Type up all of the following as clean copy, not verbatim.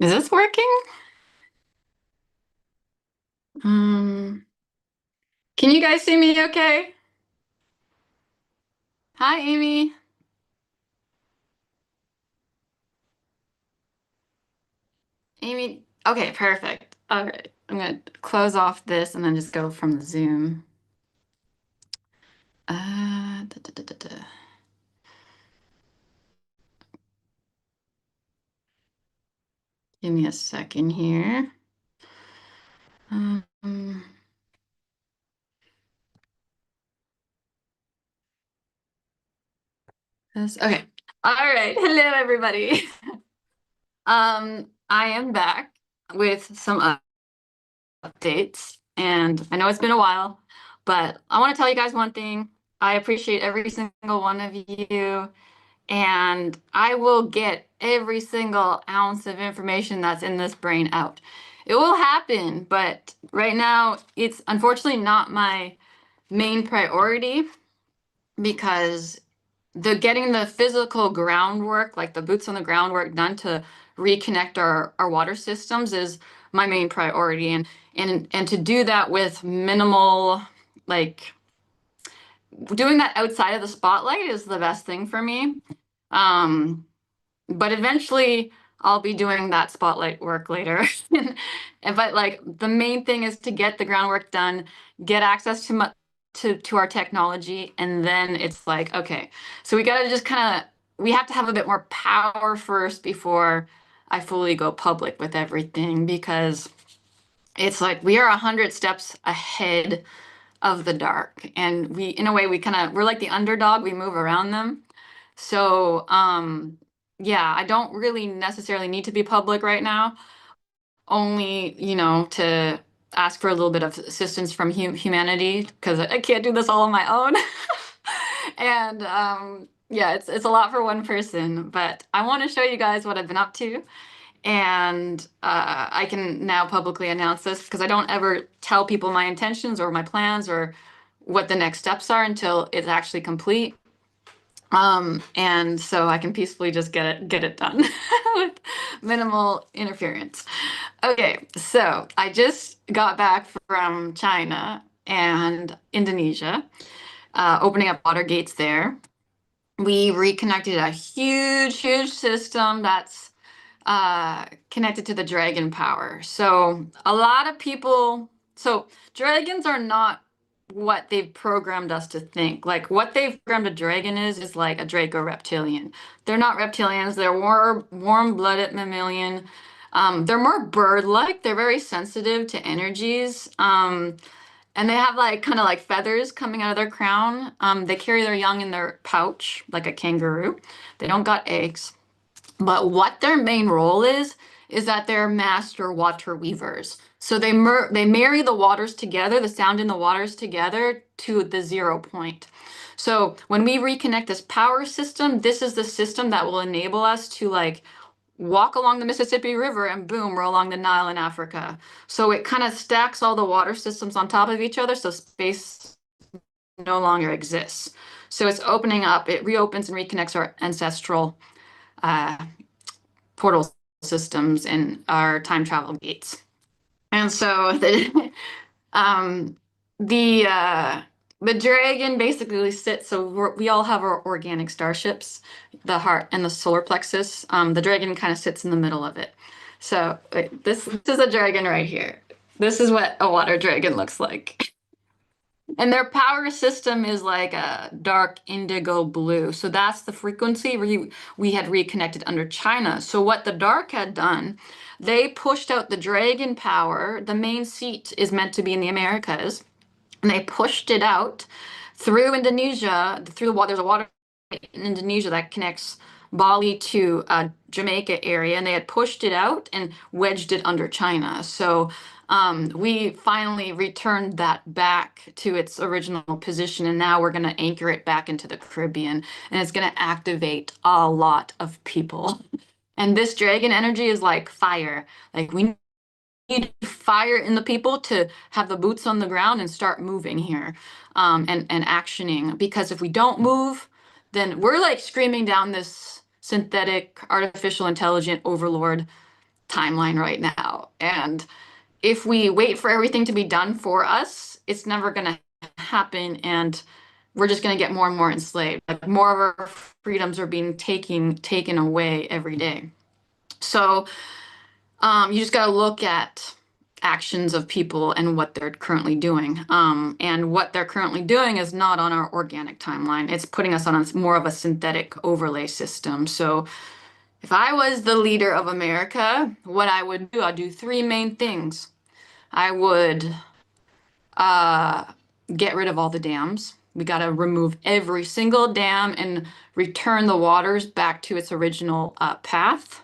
Is this working? Um, can you guys see me okay? Hi, Amy. Amy, okay, perfect. All right, I'm gonna close off this and then just go from the Zoom. Da, da, da, da, da. Give me a second here. Um, okay. All right. Hello, everybody. I am back with some updates, and I know it's been a while, but I want to tell you guys one thing. I appreciate every single one of you, and I will get every single ounce of information that's in this brain out. It will happen, but right now it's unfortunately not my main priority because the getting the physical groundwork, like the boots on the groundwork done to reconnect our water systems is my main priority. And to do that with minimal, like doing that outside of the spotlight is the best thing for me. Um, but eventually I'll be doing that spotlight work later. But like the main thing is to get the groundwork done, get access to our technology, and then it's like, okay, so we gotta just kind of we have to have a bit more power first before I fully go public with everything because it's like we are 100 steps ahead of the dark, and we in a way we're like the underdog, we move around them. So, yeah, I don't really necessarily need to be public right now, only, to ask for a little bit of assistance from humanity because I can't do this all on my own. And yeah, it's a lot for one person, but I want to show you guys what I've been up to. And I can now publicly announce this because I don't ever tell people my intentions or my plans or what the next steps are until it's actually complete. And so I can peacefully just get it done with minimal interference. Okay, so I just got back from China and Indonesia, opening up water gates there. We reconnected a huge system that's connected to the dragon power. So a lot of people, so dragons are not what they've programmed us to think. Like what they've programmed a dragon is like a Draco reptilian. They're not reptilians. They're warm-blooded mammalian. They're more bird-like. They're very sensitive to energies. And they have like kind of like feathers coming out of their crown. They carry their young in their pouch like a kangaroo. They don't got eggs. But what their main role is that they're master water weavers. So they marry the waters together, the sound in the waters together to the 0 point. So when we reconnect this power system, this is the system that will enable us to like walk along the Mississippi River and boom, we're along the Nile in Africa. So it kind of stacks all the water systems on top of each other, so space no longer exists. So it's opening up, it reopens and reconnects our ancestral uh, portal systems and our time travel gates. And so um, the uh, the dragon basically sits. So we all have our organic starships, the heart and the solar plexus. The dragon kind of sits in the middle of it. So this is a dragon right here. This is what a water dragon looks like. And their power system is like a dark indigo blue. So that's the frequency we had reconnected under China. So what the dark had done, they pushed out the dragon power. The main seat is meant to be in the Americas. And they pushed it out through Indonesia, through the water. There's a water in Indonesia that connects Bali to Jamaica area, and they had pushed it out and wedged it under China. So we finally returned that back to its original position, and now we're going to anchor it back into the Caribbean, and it's going to activate a lot of people. And this dragon energy is like fire. Like we need fire in the people to have the boots on the ground and start moving here, and actioning. Because if we don't move, then we're like screaming down this synthetic artificial intelligent overlord timeline right now. And if we wait for everything to be done for us, it's never going to happen. And we're just going to get more and more enslaved. Like more of our freedoms are being taken away every day. So you just got to look at actions of people and what they're currently doing. And what they're currently doing is not on our organic timeline. It's putting us on a, more of a synthetic overlay system. So if I was the leader of America, what I would do, I'd do three main things. I would uh, get rid of all the dams. We got to remove every single dam and return the waters back to its original path,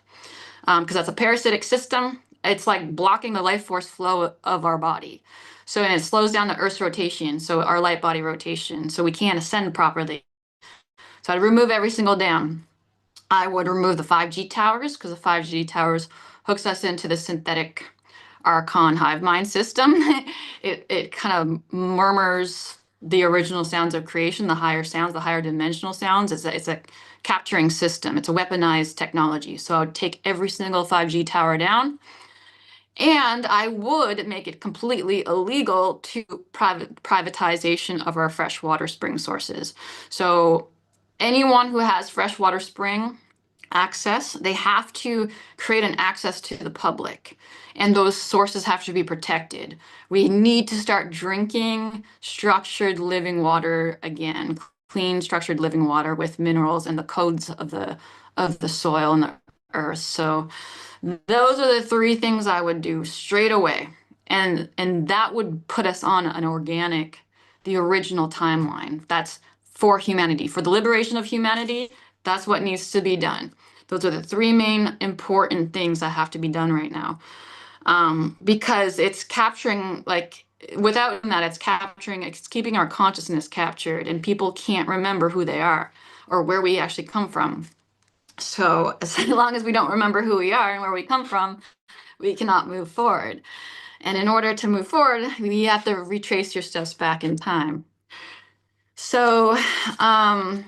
because that's a parasitic system. It's like blocking the life force flow of our body. So, and it slows down the Earth's rotation, so our light body rotation, so we can't ascend properly. So I'd remove every single dam. I would remove the 5G towers, because the 5G towers hooks us into the synthetic Archon hive mind system. It kind of murmurs the original sounds of creation, the higher sounds, the higher dimensional sounds. It's a capturing system. It's a weaponized technology. So I would take every single 5G tower down, and I would make it completely illegal to privatization of our freshwater spring sources. So anyone who has freshwater spring access, they have to create an access to the public, and those sources have to be protected. We need to start drinking structured living water again, clean structured living water with minerals and the codes of the soil and the earth. So those are the three things I would do straight away. And that would put us on an organic, the original timeline. That's for humanity, for the liberation of humanity. That's what needs to be done. Those are the three main important things that have to be done right now. Because it's capturing, like, without that, it's keeping our consciousness captured, and people can't remember who they are or where we actually come from. So as long as we don't remember who we are and where we come from, we cannot move forward. And in order to move forward, you have to retrace your steps back in time. So I'm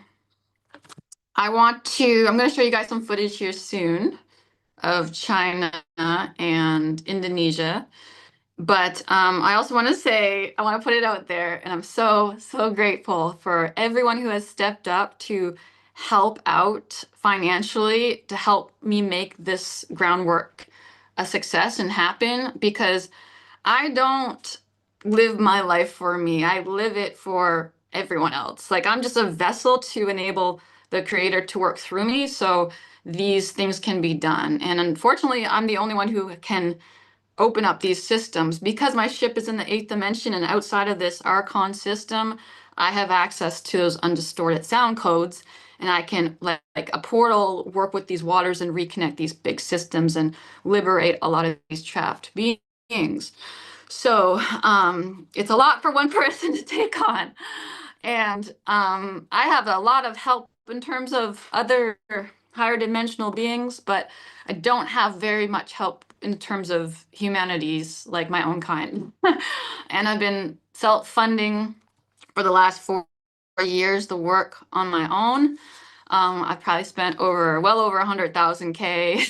going to show you guys some footage here soon of China and Indonesia. But I also want to say, I want to put it out there, and I'm so, so grateful for everyone who has stepped up to help out financially to help me make this groundwork a success and happen, because I don't live my life for me. I live it for everyone else. Like, I'm just a vessel to enable the creator to work through me so these things can be done. And unfortunately, I'm the only one who can open up these systems because my ship is in the eighth dimension, and outside of this Archon system, I have access to those undistorted sound codes, and I can, like a portal, work with these waters and reconnect these big systems and liberate a lot of these trapped beings. So it's a lot for one person to take on. And I have a lot of help in terms of other higher dimensional beings, but I don't have very much help in terms of humanities, like my own kind. And I've been self-funding for the last 4 years the work on my own. I've probably spent well over 100,000 K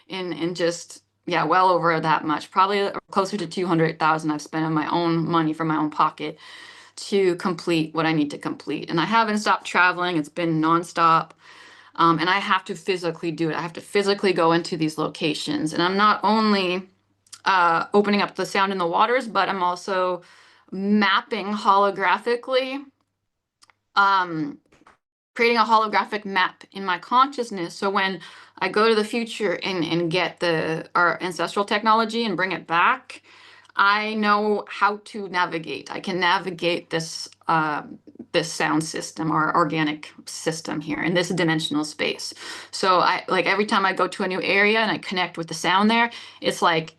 in just, yeah, well over that much, probably closer to 200,000 I've spent on my own money from my own pocket to complete what I need to complete. And I haven't stopped traveling. It's been nonstop. And I have to physically do it. I have to physically go into these locations. And I'm not only opening up the sound in the waters, but I'm also mapping holographically, creating a holographic map in my consciousness. So when I go to the future and get our ancestral technology and bring it back, I know how to navigate. I can navigate this sound system or organic system here in this dimensional space. So like every time I go to a new area and I connect with the sound there, it's like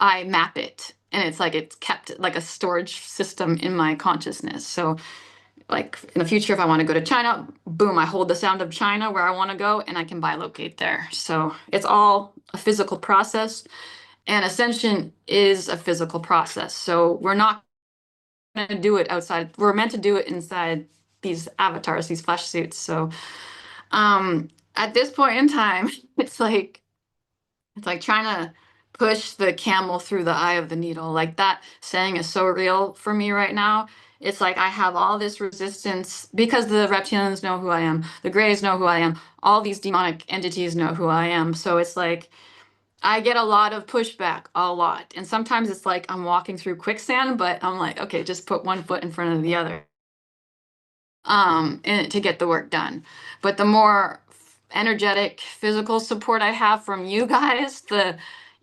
I map it, and it's like it's kept like a storage system in my consciousness. So like in the future, if I want to go to China, boom, I hold the sound of China where I want to go, and I can bilocate there. So it's all a physical process. And ascension is a physical process. So we're not going to do it outside. We're meant to do it inside these avatars, these flesh suits. So at this point in time, it's like It's like trying to push the camel through the eye of the needle. Like that saying is so real for me right now. It's like I have all this resistance because the reptilians know who I am, the Greys know who I am, all these demonic entities know who I am. So it's like I get a lot of pushback, a lot. And sometimes it's like I'm walking through quicksand, but I'm like, okay, just put one foot in front of the other and to get the work done. But the more energetic physical support I have from you guys, the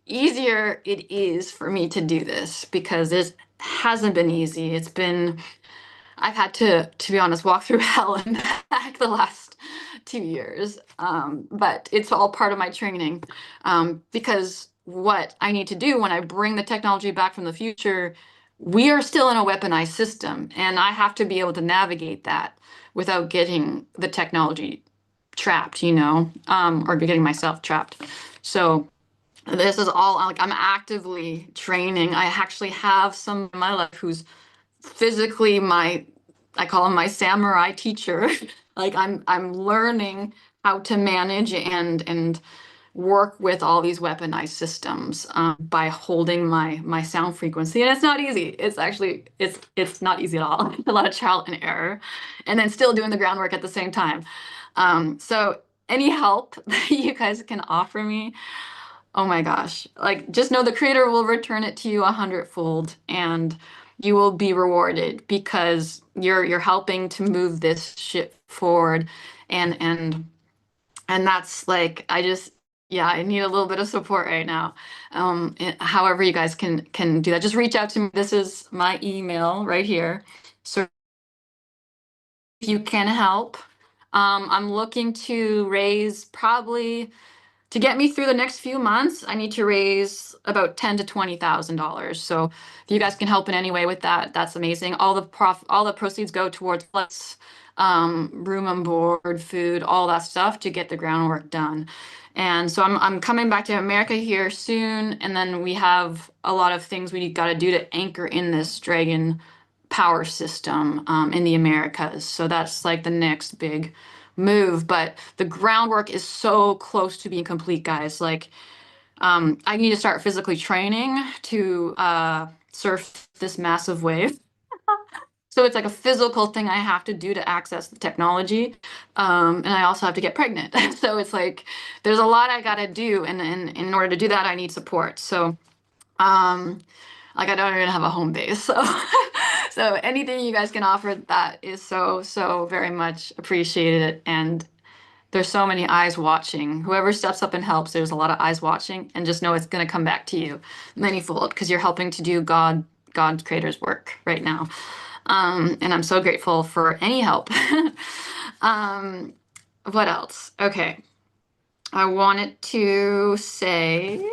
easier it is for me to do this because it hasn't been easy. It's been I've had to be honest, walk through hell and back the last 2 years. But it's all part of my training because what I need to do when I bring the technology back from the future, we are still in a weaponized system, and I have to be able to navigate that without getting the technology trapped, or getting myself trapped. So this is all like I'm actively training. I actually have some in my life who's physically I call him my samurai teacher. Like I'm learning how to manage and work with all these weaponized systems by holding my sound frequency. And it's not easy. It's actually it's not easy at all. A lot of trial and error, and then still doing the groundwork at the same time. So any help that you guys can offer me, oh my gosh. Like just know the creator will return it to you 100-fold, and you will be rewarded because you're helping to move this ship forward. And that's like I just yeah, I need a little bit of support right now. However you guys can do that. Just reach out to me. This is my email right here. So if you can help. I'm looking to raise probably to get me through the next few months, I need to raise about $10,000 to $20,000. So if you guys can help in any way with that, that's amazing. All the proceeds go towards flights, room and board, food, all that stuff to get the groundwork done. And so I'm coming back to America here soon, and then we have a lot of things we got to do to anchor in this dragon power system in the Americas. So that's like the next big move, but the groundwork is so close to being complete, guys. Like, I need to start physically training to surf this massive wave. So it's like a physical thing I have to do to access the technology. And I also have to get pregnant. So it's like there's a lot I gotta do, and in order to do that, I need support. So like I don't even have a home base. So so anything you guys can offer that is so very much appreciated. And there's so many eyes watching. Whoever steps up and helps, there's a lot of eyes watching, and just know it's going to come back to you manyfold because you're helping to do God's creator's work right now. And I'm so grateful for any help. um, what else? Okay. I wanted to say,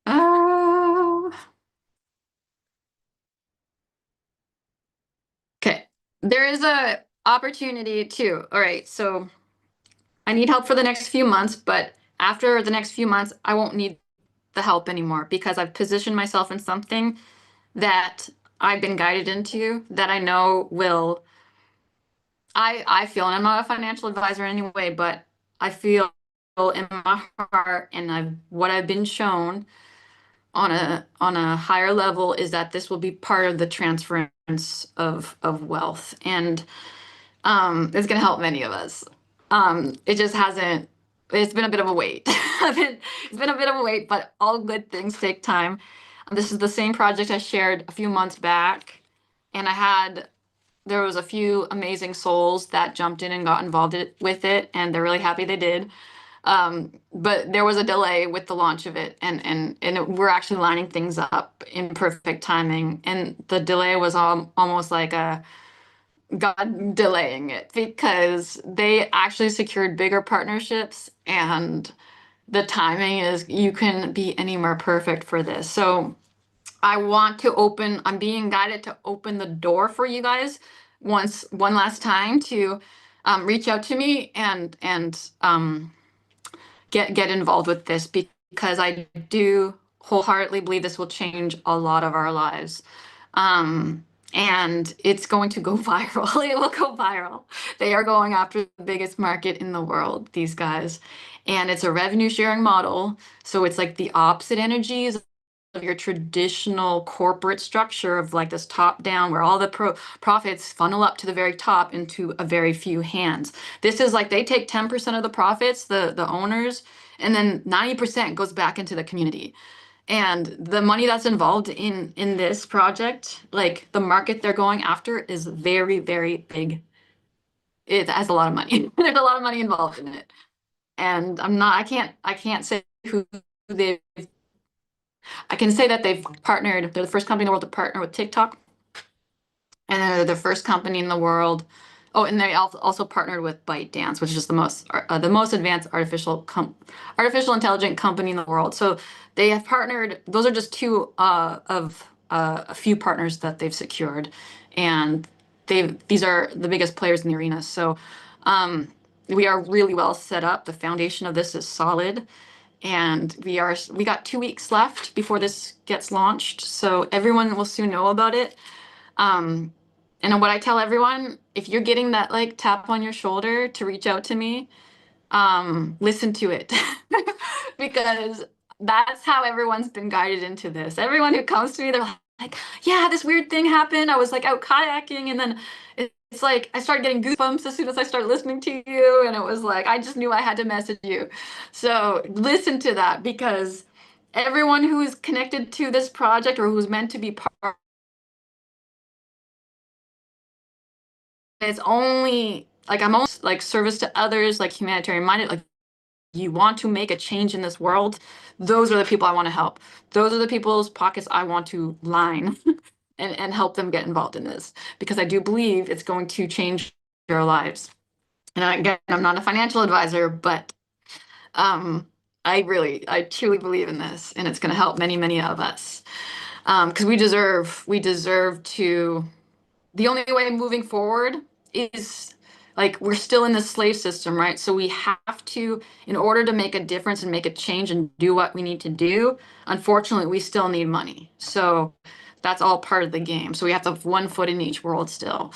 uh, okay, there is a opportunity too. All right, so I need help for the next few months, but after the next few months, I won't need the help anymore because I've positioned myself in something that I've been guided into that I know will I feel, and I'm not a financial advisor anyway, but I feel in my heart and what I've been shown on a higher level is that this will be part of the transference of wealth, and it's going to help many of us. It just hasn't, it's been a bit of a wait. It's been a bit of a wait, but all good things take time. This is the same project I shared a few months back, and there was a few amazing souls that jumped in and got involved with it, and they're really happy they did. But there was a delay with the launch of it, and we're actually lining things up in perfect timing. And the delay was almost like a God delaying it because they actually secured bigger partnerships, and the timing is you can be any more perfect for this. So I'm being guided to open the door for you guys one last time to reach out to me and get involved with this because I do wholeheartedly believe this will change a lot of our lives. and it's going to go viral. It will go viral. They are going after the biggest market in the world, these guys. And it's a revenue sharing model. So it's like the opposite energies of your traditional corporate structure of like this top down where all the profits funnel up to the very top into a very few hands. This is like they take 10% of the profits, the owners, and then 90% goes back into the community. And the money that's involved in this project, like the market they're going after is very, very big. It has a lot of money. There's a lot of money involved in it. And I can't say who they I can say that they've partnered, they're the first company in the world to partner with TikTok. And they're the first company in the world. Oh, and they also partnered with ByteDance, which is the most advanced artificial intelligent company in the world. So they have partnered. Those are just two of a few partners that they've secured, and these are the biggest players in the arena. So we are really well set up. The foundation of this is solid, and we got 2 weeks left before this gets launched. So everyone will soon know about it. Um, and what I tell everyone, if you're getting that like tap on your shoulder to reach out to me, listen to it because that's how everyone's been guided into this. Everyone who comes to me, they're like, yeah, this weird thing happened. I was like out kayaking, and then it's like I started getting goosebumps as soon as I started listening to you. And it was like, I just knew I had to message you. So listen to that because everyone who is connected to this project or who's meant to be part, it's only like I'm almost like service to others, like humanitarian minded, like you want to make a change in this world, those are the people I want to help. Those are the people's pockets I want to line and help them get involved in this because I do believe it's going to change their lives. And again, I'm not a financial advisor, but um, I truly believe in this, and it's going to help many, many of us because we deserve to. The only way moving forward is like we're still in the slave system, right? So we have to, in order to make a difference and make a change and do what we need to do, unfortunately, we still need money. So that's all part of the game. So we have to have one foot in each world still.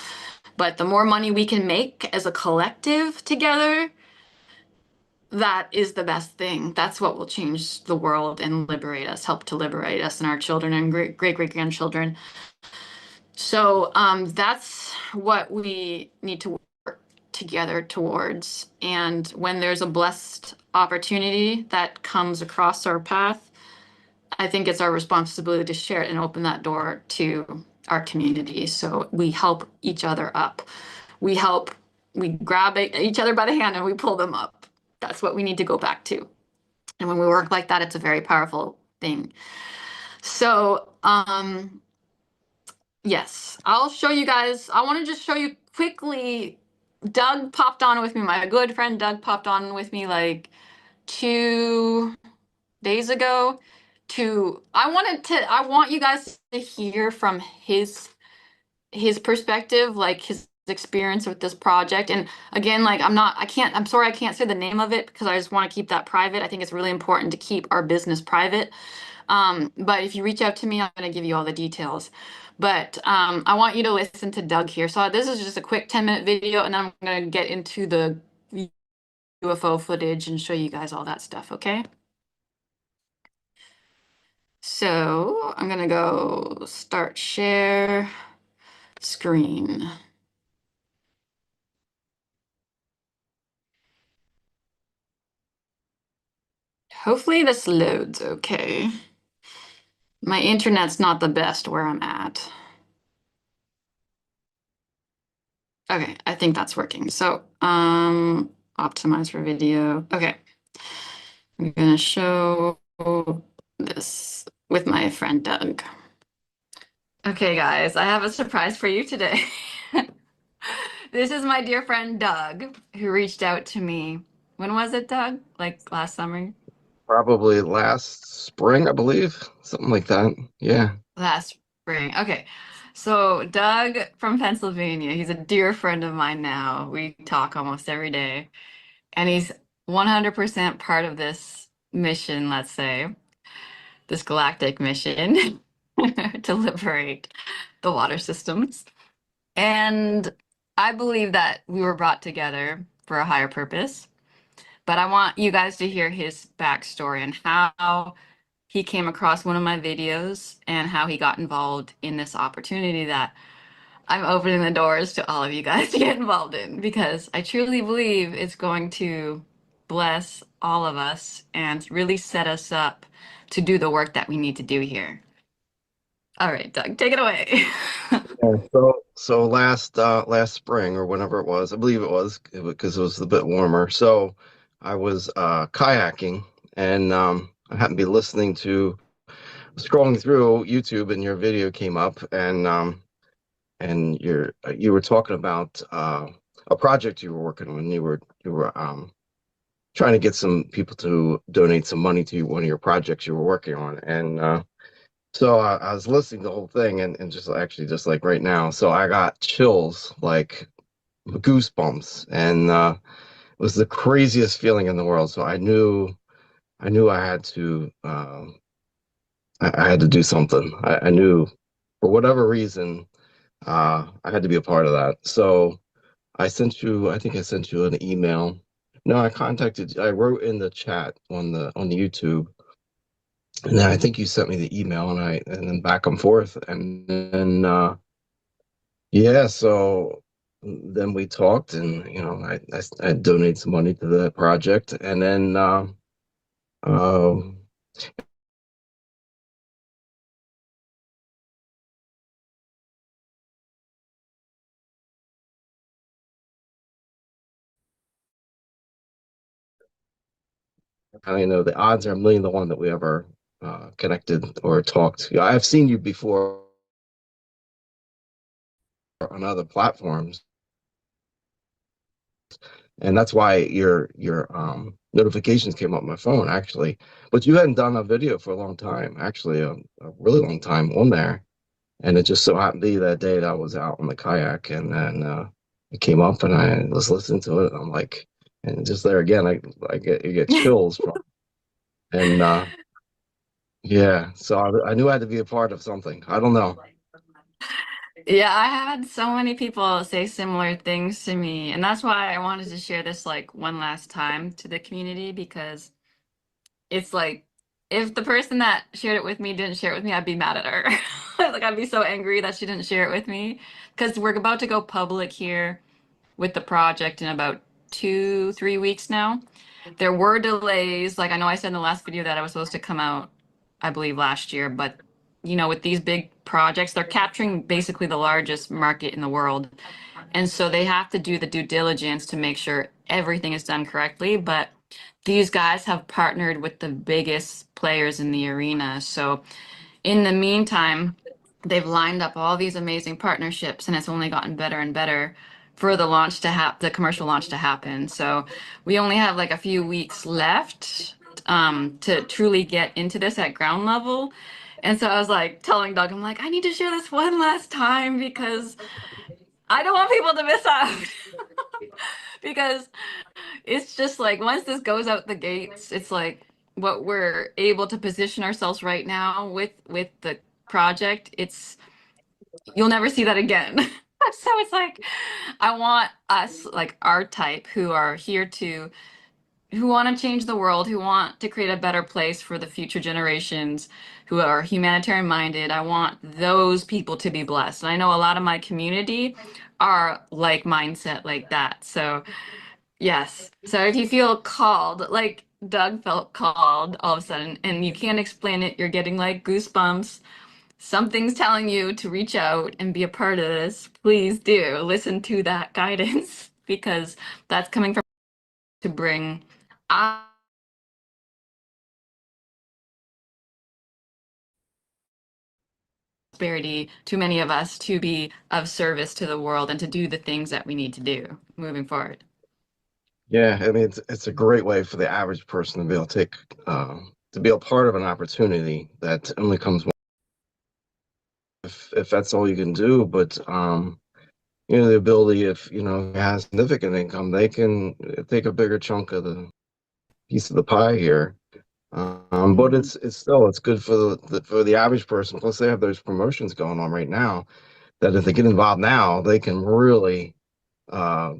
But the more money we can make as a collective together, that is the best thing. That's what will change the world and liberate us, help to liberate us and our children and great grandchildren. So that's what we need to work together towards. And when there's a blessed opportunity that comes across our path, I think it's our responsibility to share it and open that door to our community. So we help each other up. We help, we grab each other by the hand and we pull them up. That's what we need to go back to. And when we work like that, it's a very powerful thing. So, yes, I'll show you guys. I want to just show you quickly. Doug popped on with me. My good friend Doug popped on with me like 2 days ago. I want you guys to hear from his perspective, like his experience with this project. And again, like I'm sorry I can't say the name of it because I just want to keep that private. I think it's really important to keep our business private. But if you reach out to me, I'm going to give you all the details. But I want you to listen to Doug here. So this is just a quick 10-minute video, and then I'm going to get into the UFO footage and show you guys all that stuff, okay? So I'm going to go start share screen. Hopefully this loads okay. My internet's not the best where I'm at. Okay, I think that's working. So, optimize for video. Okay. I'm gonna show this with my friend Doug. Okay, guys, I have a surprise for you today. This is my dear friend Doug, who reached out to me. When was it, Doug? Like last summer? Probably last spring, I believe. Something like that. Yeah. Last spring. Okay. So Doug from Pennsylvania, he's a dear friend of mine now. We talk almost every day. And he's 100% part of this mission, let's say, this galactic mission to liberate. the water systems. And I believe that we were brought together for a higher purpose. But I want you guys to hear his backstory and how he came across one of my videos and how he got involved in this opportunity that I'm opening the doors to all of you guys to get involved in because I truly believe it's going to bless all of us and really set us up to do the work that we need to do here. All right, Doug, take it away. Yeah, so last spring or whenever it was, I believe it was because it was a bit warmer. So I was kayaking and I happened to be listening to scrolling through YouTube and your video came up and you were talking about a project you were working on. You were trying to get some people to donate some money to one of your projects you were working on and so I was listening to the whole thing and just actually just like right now. So I got chills, like goosebumps, and it was the craziest feeling in the world. So I knew I had to I had to do something. I knew for whatever reason I had to be a part of that. So I think I sent you an email. No, I wrote in the chat on the YouTube. And then I think you sent me the email and then back and forth and then yeah, so then we talked and I donated some money to the project and then um I know the odds are a million to one that we ever connected or talked. Yeah, I've seen you before on other platforms and that's why your notifications came up on my phone actually. But you hadn't done a video for a long time, actually a really long time on there. And it just so happened to be that day that I was out on the kayak, and then it came up, and I was listening to it. And I'm like, and just there again, I get chills from, and yeah. So I knew I had to be a part of something. I don't know. Yeah, I had so many people say similar things to me, and that's why I wanted to share this like one last time to the community because it's like if the person that shared it with me didn't share it with me, I'd be mad at her. Like I'd be so angry that she didn't share it with me because we're about to go public here with the project in about 2, 3 weeks now. There were delays. Like I know I said in the last video that I was supposed to come out, I believe last year, but with these big projects, they're capturing basically the largest market in the world. And so they have to do the due diligence to make sure everything is done correctly. But these guys have partnered with the biggest players in the arena. So in the meantime, they've lined up all these amazing partnerships, and it's only gotten better and better for the commercial launch to happen. So we only have like a few weeks left to truly get into this at ground level. And so I was like telling Doug, I'm like, I need to share this one last time because I don't want people to miss out. Because it's just like once this goes out the gates, it's like what we're able to position ourselves right now with the project, it's you'll never see that again. So it's like I want us like our type who are here to who want to change the world, who want to create a better place for the future generations, who are humanitarian minded. I want those people to be blessed. And I know a lot of my community are like mindset like that. So yes. So if you feel called, like Doug felt called all of a sudden, and you can't explain it, you're getting like goosebumps, something's telling you to reach out and be a part of this, please do listen to that guidance because that's coming from to bring prosperity to many of us to be of service to the world and to do the things that we need to do moving forward. Yeah, I mean it's a great way for the average person to be able to take to be a part of an opportunity that only comes if that's all you can do. But the ability if has significant income, they can take a bigger chunk of the piece of the pie here. But Mhm. it's good for the for the average person. Plus, they have those promotions going on right now. that if they get involved now, they can really, uh,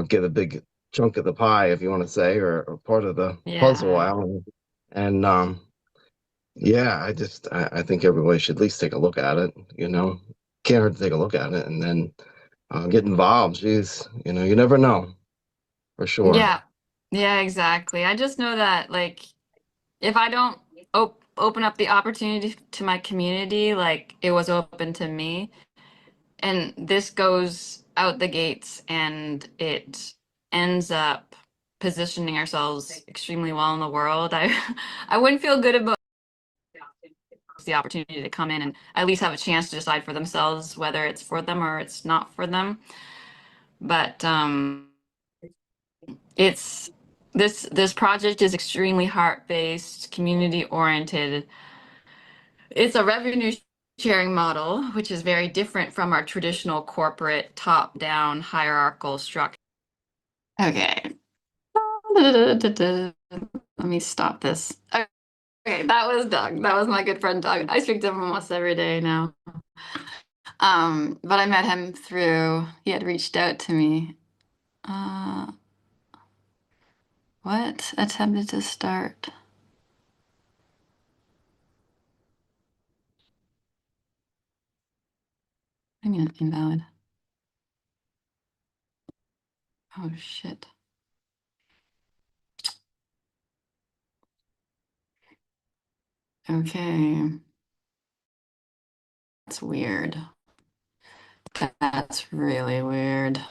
get a big chunk of the pie, if you want to say, or part of the puzzle Yeah. out. And yeah, I think everybody should at least take a look at it. Can't hurt to take a look at it and then get involved. Jeez, you never know for sure. Yeah. Yeah, exactly. I just know that like if I don't open up the opportunity to my community like it was open to me, and this goes out the gates and it ends up positioning ourselves extremely well in the world. I wouldn't feel good about the opportunity to come in and at least have a chance to decide for themselves whether it's for them or it's not for them. But it's this project is extremely heart-based, community-oriented. It's a revenue sharing model, which is very different from our traditional corporate top-down hierarchical structure. Okay. Let me stop this. Okay, that was Doug. That was my good friend Doug. I speak to him almost every day now. But I met him through, he had reached out to me. Uh, what? Attempted to start. I mean, invalid. Oh, shit. Okay. That's weird. That's really weird.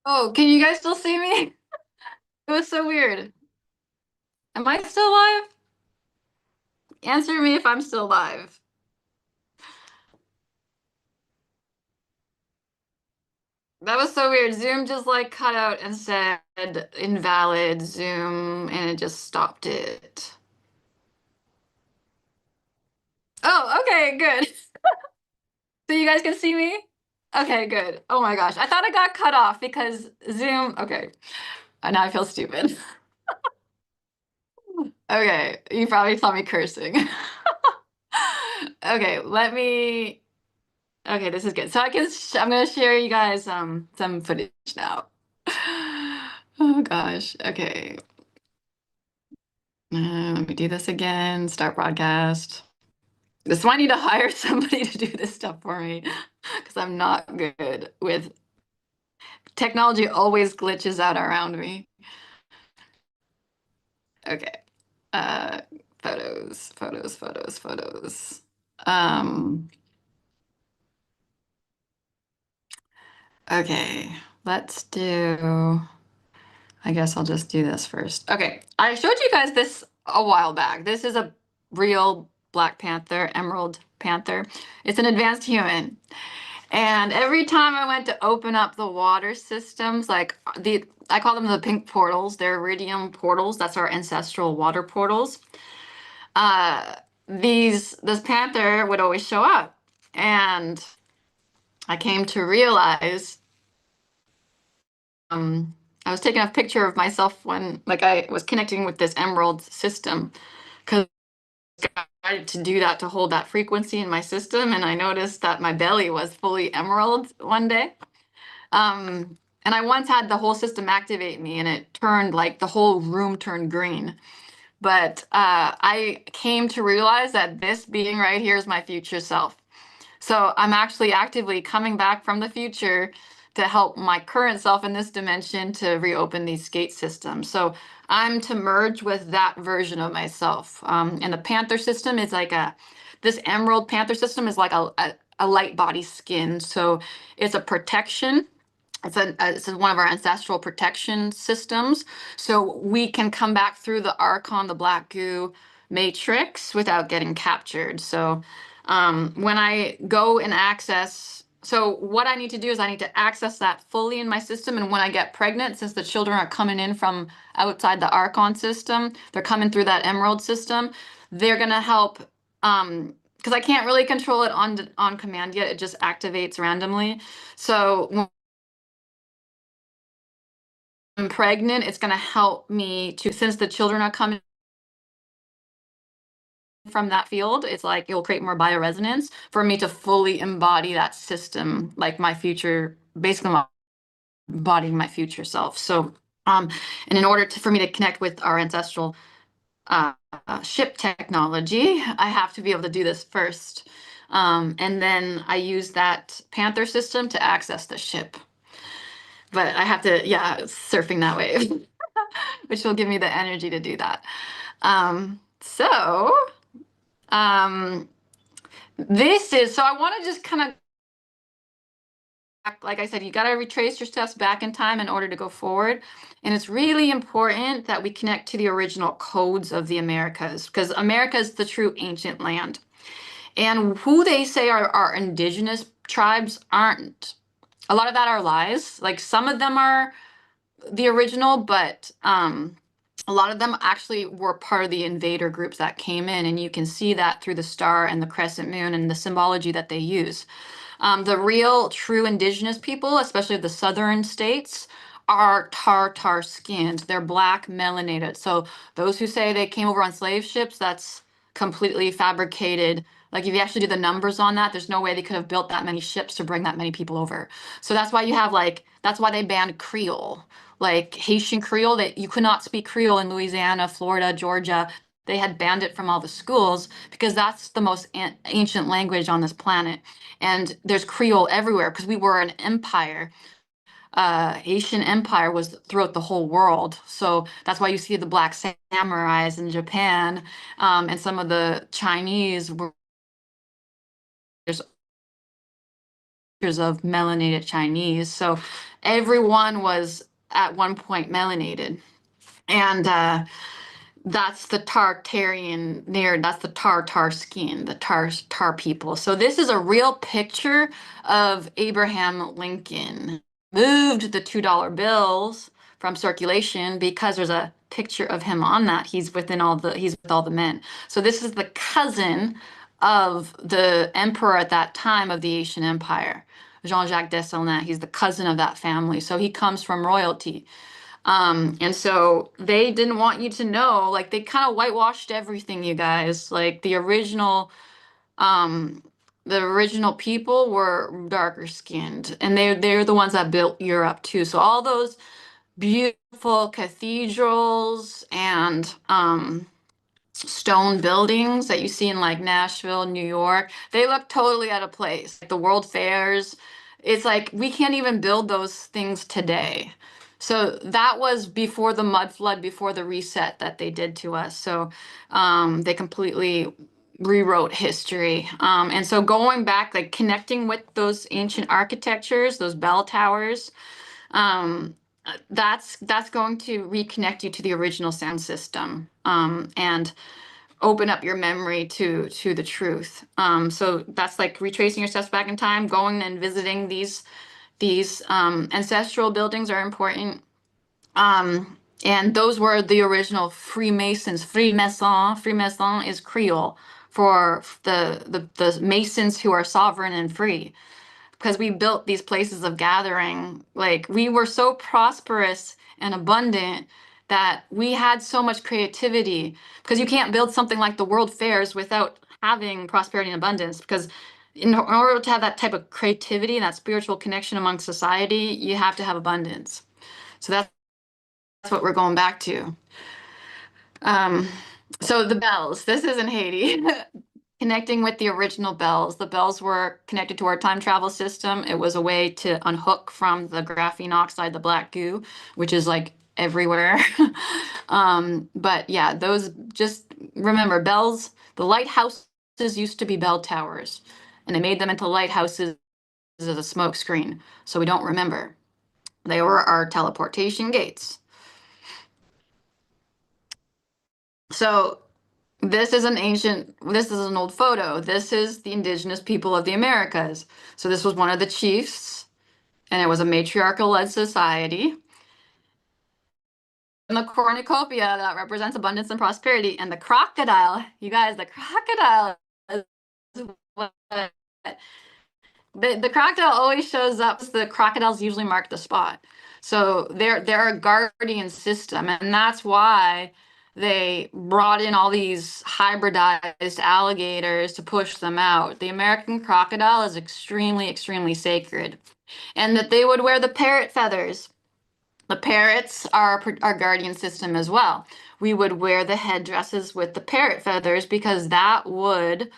Oh, can you guys still see me? It was so weird. Am I still live? Answer me if I'm still live. That was so weird. Zoom just like cut out and said invalid Zoom and it just stopped it. Oh, okay, good. So you guys can see me? Okay, good. Oh my gosh. I thought I got cut off because Zoom. Okay. Now I feel stupid. Okay, you probably saw me cursing. Okay, let me. Okay, this is good. So I'm gonna share you guys some footage now. Oh gosh. Okay. Let me do this again. Start broadcast. This is why I need to hire somebody to do this stuff for me because I'm not good with technology. Always glitches out around me. Okay. Uh, photos, photos, photos, photos. Um, Okay, let's do. I guess I'll just do this first. Okay, I showed you guys this a while back. This is a real Black Panther, Emerald Panther. It's an advanced human. And every time I went to open up the water systems, like I call them the pink portals, they're iridium portals. That's our ancestral water portals. Uh, this panther would always show up. And I came to realize um, I was taking a picture of myself when, like, I was connecting with this emerald system because I tried to do that to hold that frequency in my system, and I noticed that my belly was fully emerald one day. And I once had the whole system activate me, and it turned like the whole room turned green. But I came to realize that this being right here is my future self. So I'm actually actively coming back from the future to help my current self in this dimension to reopen these gate systems. So I'm to merge with that version of myself. And the Panther system is like this Emerald Panther system is like a light body skin. So it's a protection. It's one of our ancestral protection systems. So we can come back through the Archon, the black goo matrix without getting captured. So when I go and access, so what I need to do is I need to access that fully in my system. And when I get pregnant, since the children are coming in from outside the Archon system, they're coming through that Emerald system, they're going to help. Because I can't really control it on command yet, it just activates randomly. So when I'm pregnant, it's going to help me to, since the children are coming from that field, it's like it will create more bioresonance for me to fully embody that system, like my future, basically embodying my future self. So, and in order for me to connect with our ancestral ship technology, I have to be able to do this first. And then I use that Panther system to access the ship. But I have to, yeah, surfing that wave, which will give me the energy to do that. So, um, this is, so I want to just kind of, like I said, you got to retrace your steps back in time in order to go forward. And it's really important that we connect to the original codes of the Americas, because America is the true ancient land. And who they say are our indigenous tribes aren't. A lot of that are lies. Like some of them are the original, but a lot of them actually were part of the invader groups that came in, and you can see that through the star and the crescent moon and the symbology that they use. The real, true indigenous people, especially the southern states, are tartar skinned. They're black, melanated. So those who say they came over on slave ships, that's completely fabricated. Like if you actually do the numbers on that, there's no way they could have built that many ships to bring that many people over. So that's why you have like, that's why they banned Creole, like Haitian Creole, that you could not speak Creole in Louisiana, Florida, Georgia. They had banned it from all the schools because that's the most ancient language on this planet. And there's Creole everywhere because we were an empire. Asian empire was throughout the whole world. So that's why you see the black samurais in Japan, and some of the Chinese were, there's pictures of melanated Chinese. So everyone was at one point melanated. And that's the Tartarian there. That's the Tartar skin, the Tar people. So this is a real picture of Abraham Lincoln. Moved the $2 bills from circulation because there's a picture of him on that. He's with all the men. So this is the cousin of the emperor at that time of the Asian Empire, Jean-Jacques Dessalines. He's the cousin of that family. So he comes from royalty. And so they didn't want you to know, like they kind of whitewashed everything, you guys. Like um, the original people were darker skinned, and they're the ones that built Europe too. So all those beautiful cathedrals and stone buildings that you see in like Nashville, New York, they look totally out of place. Like the World Fairs, it's like we can't even build those things today. So that was before the mud flood, before the reset that they did to us. So they completely rewrote history. And so going back, like connecting with those ancient architectures, those bell towers, um, that's going to reconnect you to the original sound system, and open up your memory to the truth. So that's like retracing your steps back in time, going and visiting these ancestral buildings are important. And those were the original Freemasons. Freemason is Creole for the Masons who are sovereign and free, because we built these places of gathering. Like we were so prosperous and abundant that we had so much creativity, because you can't build something like the World Fairs without having prosperity and abundance, because in order to have that type of creativity and that spiritual connection among society, you have to have abundance. So that's what we're going back to. Um, so the bells, this is in Haiti. Connecting with the original bells. The bells were connected to our time travel system. It was a way to unhook from the graphene oxide, the black goo, which is like everywhere. But yeah, those, just remember, bells, the lighthouses used to be bell towers, and they made them into lighthouses as a smoke screen. So we don't remember. They were our teleportation gates. So this is an old photo. This is the indigenous people of the Americas. So this was one of the chiefs, and it was a matriarchal-led society. And the cornucopia that represents abundance and prosperity. And the crocodile, you guys, the crocodile is what the crocodile always shows up. The crocodiles usually mark the spot. So they're a guardian system, and that's why they brought in all these hybridized alligators to push them out. The American crocodile is extremely, extremely sacred. And that they would wear the parrot feathers. The parrots are our guardian system as well. We would wear the headdresses with the parrot feathers, because that would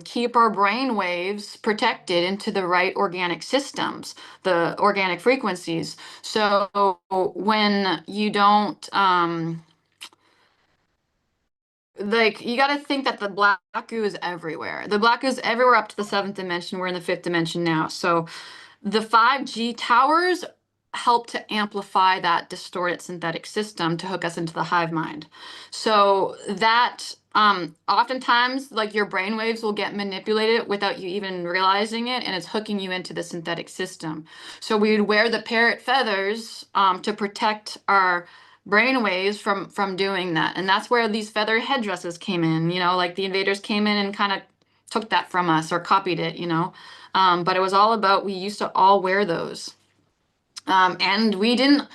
keep our brain waves protected into the right organic systems, the organic frequencies. So when you don't, like, you got to think that the black goo is everywhere. The black goo is everywhere up to the seventh dimension. We're in the fifth dimension now. So the 5G towers help to amplify that distorted synthetic system to hook us into the hive mind. So that oftentimes, like, your brain waves will get manipulated without you even realizing it, and it's hooking you into the synthetic system. So we'd wear the parrot feathers to protect our brain waves from doing that. And that's where these feather headdresses came in, like the invaders came in and kind of took that from us or copied it. But it was all about, we used to all wear those. And we didn't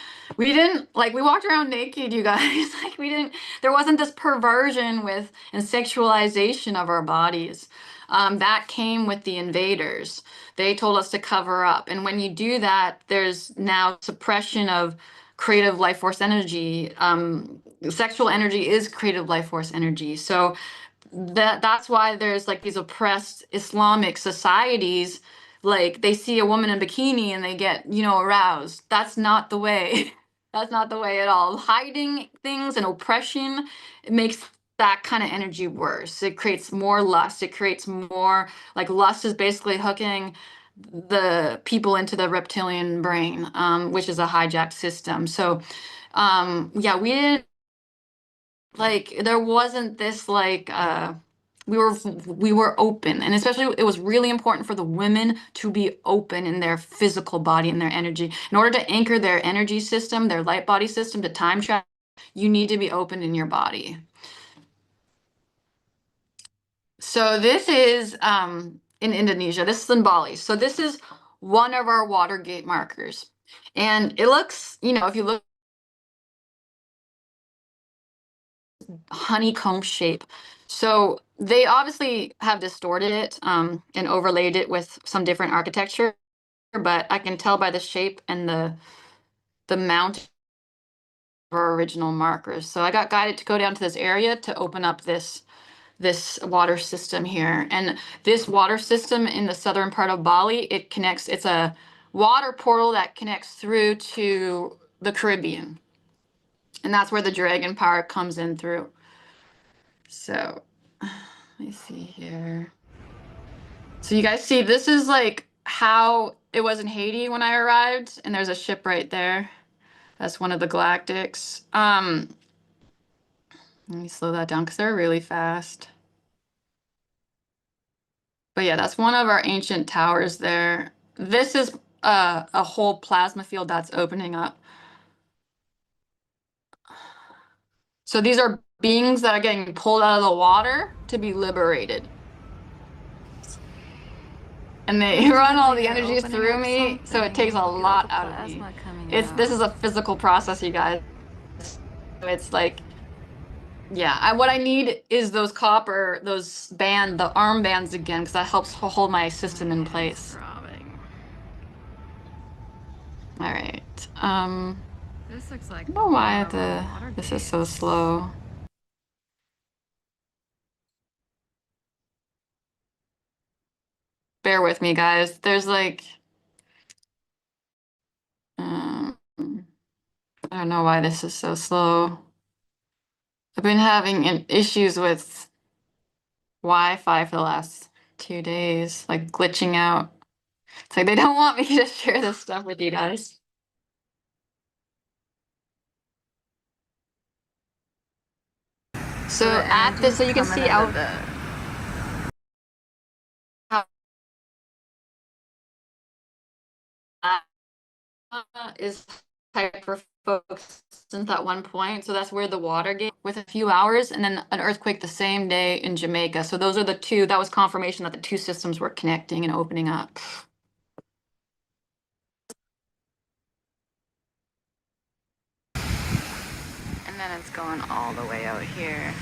like, we walked around naked, you guys. Like, there wasn't this perversion with and sexualization of our bodies. That came with the invaders. They told us to cover up. And when you do that, there's now suppression of creative life force energy. Sexual energy is creative life force energy. So that's why there's like these oppressed Islamic societies, like they see a woman in bikini and they get, aroused. That's not the way. That's not the way at all. Hiding things and oppression, it makes that kind of energy worse. It creates more lust. It creates more, like, lust is basically hooking the people into the reptilian brain, which is a hijacked system. So yeah, we didn't, like, there wasn't this, like, we were open, and especially it was really important for the women to be open in their physical body and their energy. In order to anchor their energy system, their light body system, to time travel, you need to be open in your body. So this is in Indonesia. This is in Bali. So this is one of our Watergate markers, and it looks, if you look, honeycomb shape. So they obviously have distorted it and overlaid it with some different architecture, but I can tell by the shape and the mount of our original markers. So I got guided to go down to this area to open up this water system here. And this water system in the southern part of Bali, it's a water portal that connects through to the Caribbean. And that's where the dragon power comes in through. So Let me see here. So you guys see, this is like how it was in Haiti when I arrived, and there's a ship right there. That's one of the Galactics. Let me slow that down because they're really fast. But yeah, that's one of our ancient towers there. This is a whole plasma field that's opening up. So these are beings that are getting pulled out of the water to be liberated. And they run all the energies through me, so it takes a lot out of me. This is a physical process, you guys. It's like, yeah, what I need is those the arm bands again, because that helps hold my system in place. All right. This looks like I don't know why this is so slow. Bear with me, guys. There's like, I don't know why this is so slow. I've been having issues with Wi-Fi for the last 2 days, like glitching out. It's like they don't want me to share this stuff with you guys. So at this, so you can see out is hyper-focused at one point. So that's where the water gate with a few hours, and then an earthquake the same day in Jamaica. So those are the two, that was confirmation that the two systems were connecting and opening up. And then it's going all the way out here.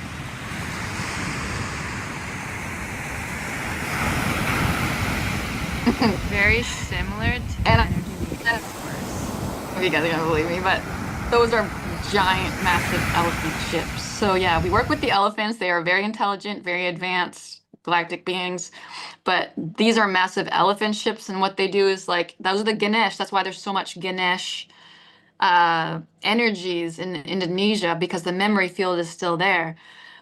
very similar to the energy meter, of course. If you guys are gonna believe me, but those are giant, massive elephant ships. So yeah, we work with the elephants. They are very intelligent, very advanced galactic beings. But these are massive elephant ships, and what they do is like those are the Ganesh. That's why there's so much Ganesh energies in Indonesia, because the memory field is still there.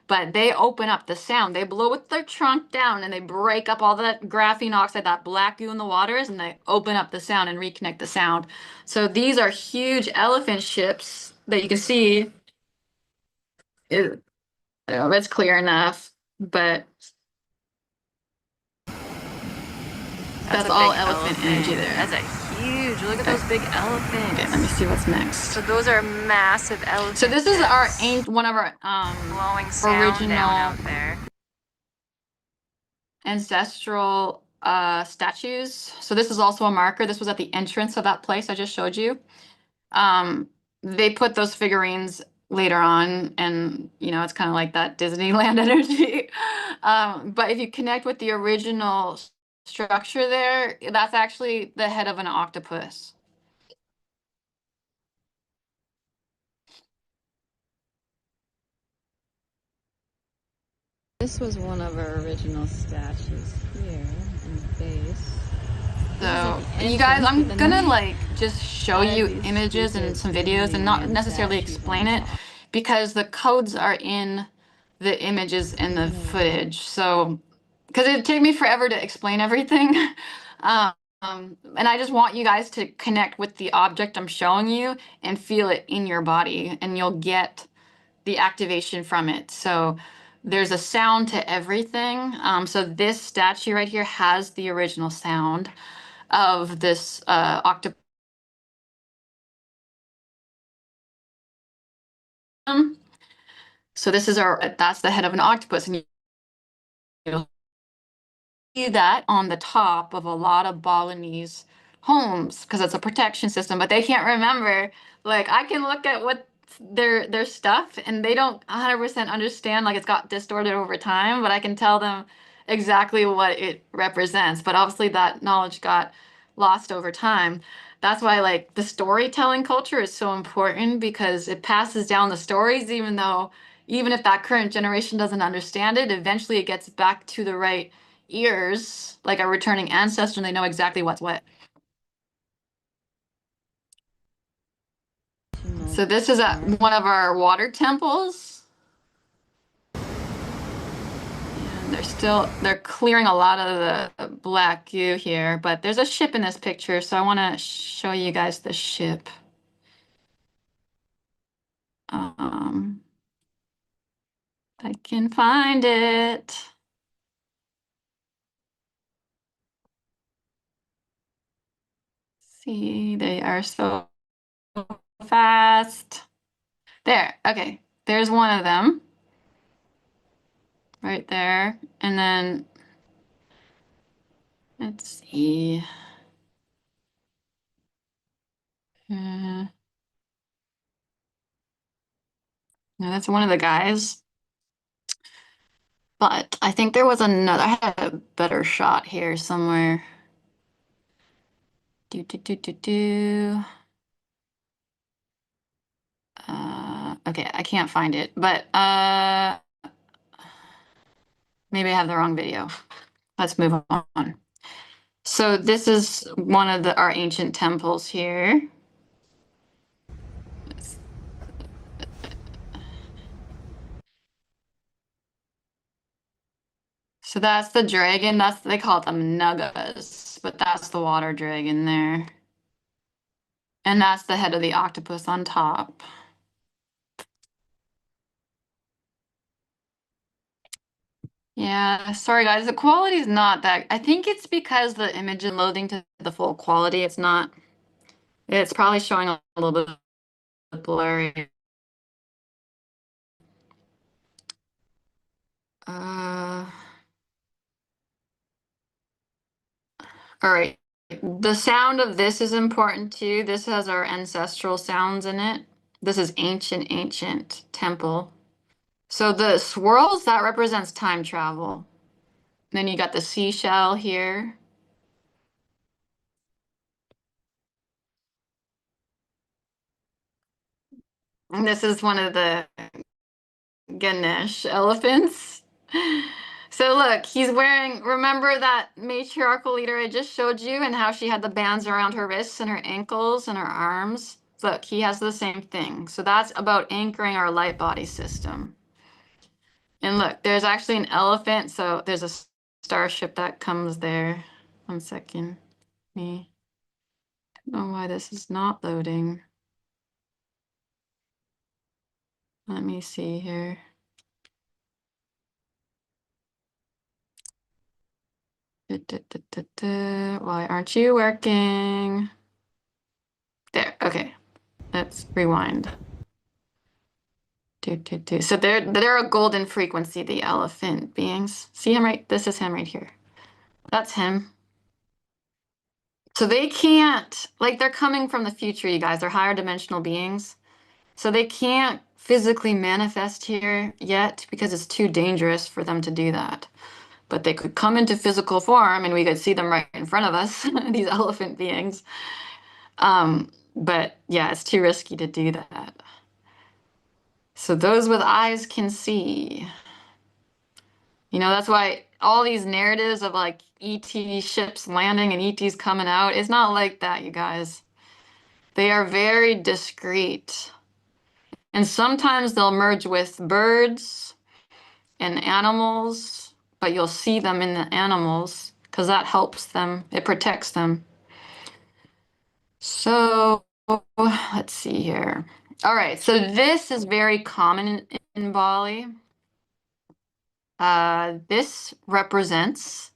But they open up the sound. They blow with their trunk down and they break up all that graphene oxide, that black goo in the waters, and they open up the sound and reconnect the sound. So these are huge elephant ships that you can see. I don't know if it's clear enough, but that's all elephant energy there. That's a huge, look at those big elephants. Okay, let me see what's next. So those are massive elephants. So this is one of our blowing sound down out there. Ancestral statues. So this is also a marker. This was at the entrance of that place I just showed you. They put those figurines later on, and it's kind of like that Disneyland energy. But if you connect with the original structure there, that's actually the head of an octopus. This was one of our original statues here in the base. So, you guys, I'm gonna like just show you images and some videos and not necessarily explain it, because the codes are in the images and the footage. So, because it'd take me forever to explain everything. And I just want you guys to connect with the object I'm showing you and feel it in your body, and you'll get the activation from it. So there's a sound to everything. So this statue right here has the original sound of this octopus. So that's the head of an octopus, and you'll see that on the top of a lot of Balinese homes because it's a protection system, but they can't remember. Like, I can look at what their stuff and they don't 100% understand, like it's got distorted over time, but I can tell them exactly what it represents. But obviously that knowledge got lost over time. That's why like the storytelling culture is so important, because it passes down the stories, even if that current generation doesn't understand it, eventually it gets back to the right ears, like a returning ancestor, and they know exactly what's what. So this is at one of our water temples. And they're clearing a lot of the black goo here, but there's a ship in this picture, so I want to show you guys the ship. If I can find it. See, they are so fast. There, okay. There's one of them. Right there. And then, let's see. No, that's one of the guys. But I think there was another. I had a better shot here somewhere. Do, do, do, do, do. Okay, I can't find it, but maybe I have the wrong video. Let's move on. So this is one of our ancient temples here. So that's the dragon. They call them nugas, but that's the water dragon there. And that's the head of the octopus on top. Yeah, sorry guys, the quality is not that. I think it's because the image is loading to the full quality. It's probably showing a little bit blurry. Uh, all right. The sound of this is important too. This has our ancestral sounds in it. This is ancient temple. So the swirls, that represents time travel. Then you got the seashell here. And this is one of the Ganesh elephants. So look, he's wearing, remember that matriarchal leader I just showed you and how she had the bands around her wrists and her ankles and her arms? Look, he has the same thing. So that's about anchoring our light body system. And look, there's actually an elephant. So there's a starship that comes there. 1 second. Me. I don't know why this is not loading. Let me see here. Why aren't you working? There, okay. Let's rewind. So they're a golden frequency, the elephant beings. See him right? This is him right here. That's him. So they can't, like they're coming from the future, you guys. They're higher dimensional beings. So they can't physically manifest here yet because it's too dangerous for them to do that. But they could come into physical form and we could see them right in front of us, these elephant beings. But yeah, it's too risky to do that. So those with eyes can see. You know, that's why all these narratives of like ET ships landing and ETs coming out, it's not like that, you guys. They are very discreet. And sometimes they'll merge with birds and animals, but you'll see them in the animals because that helps them. It protects them. So let's see here. All right, so this is very common in Bali. This represents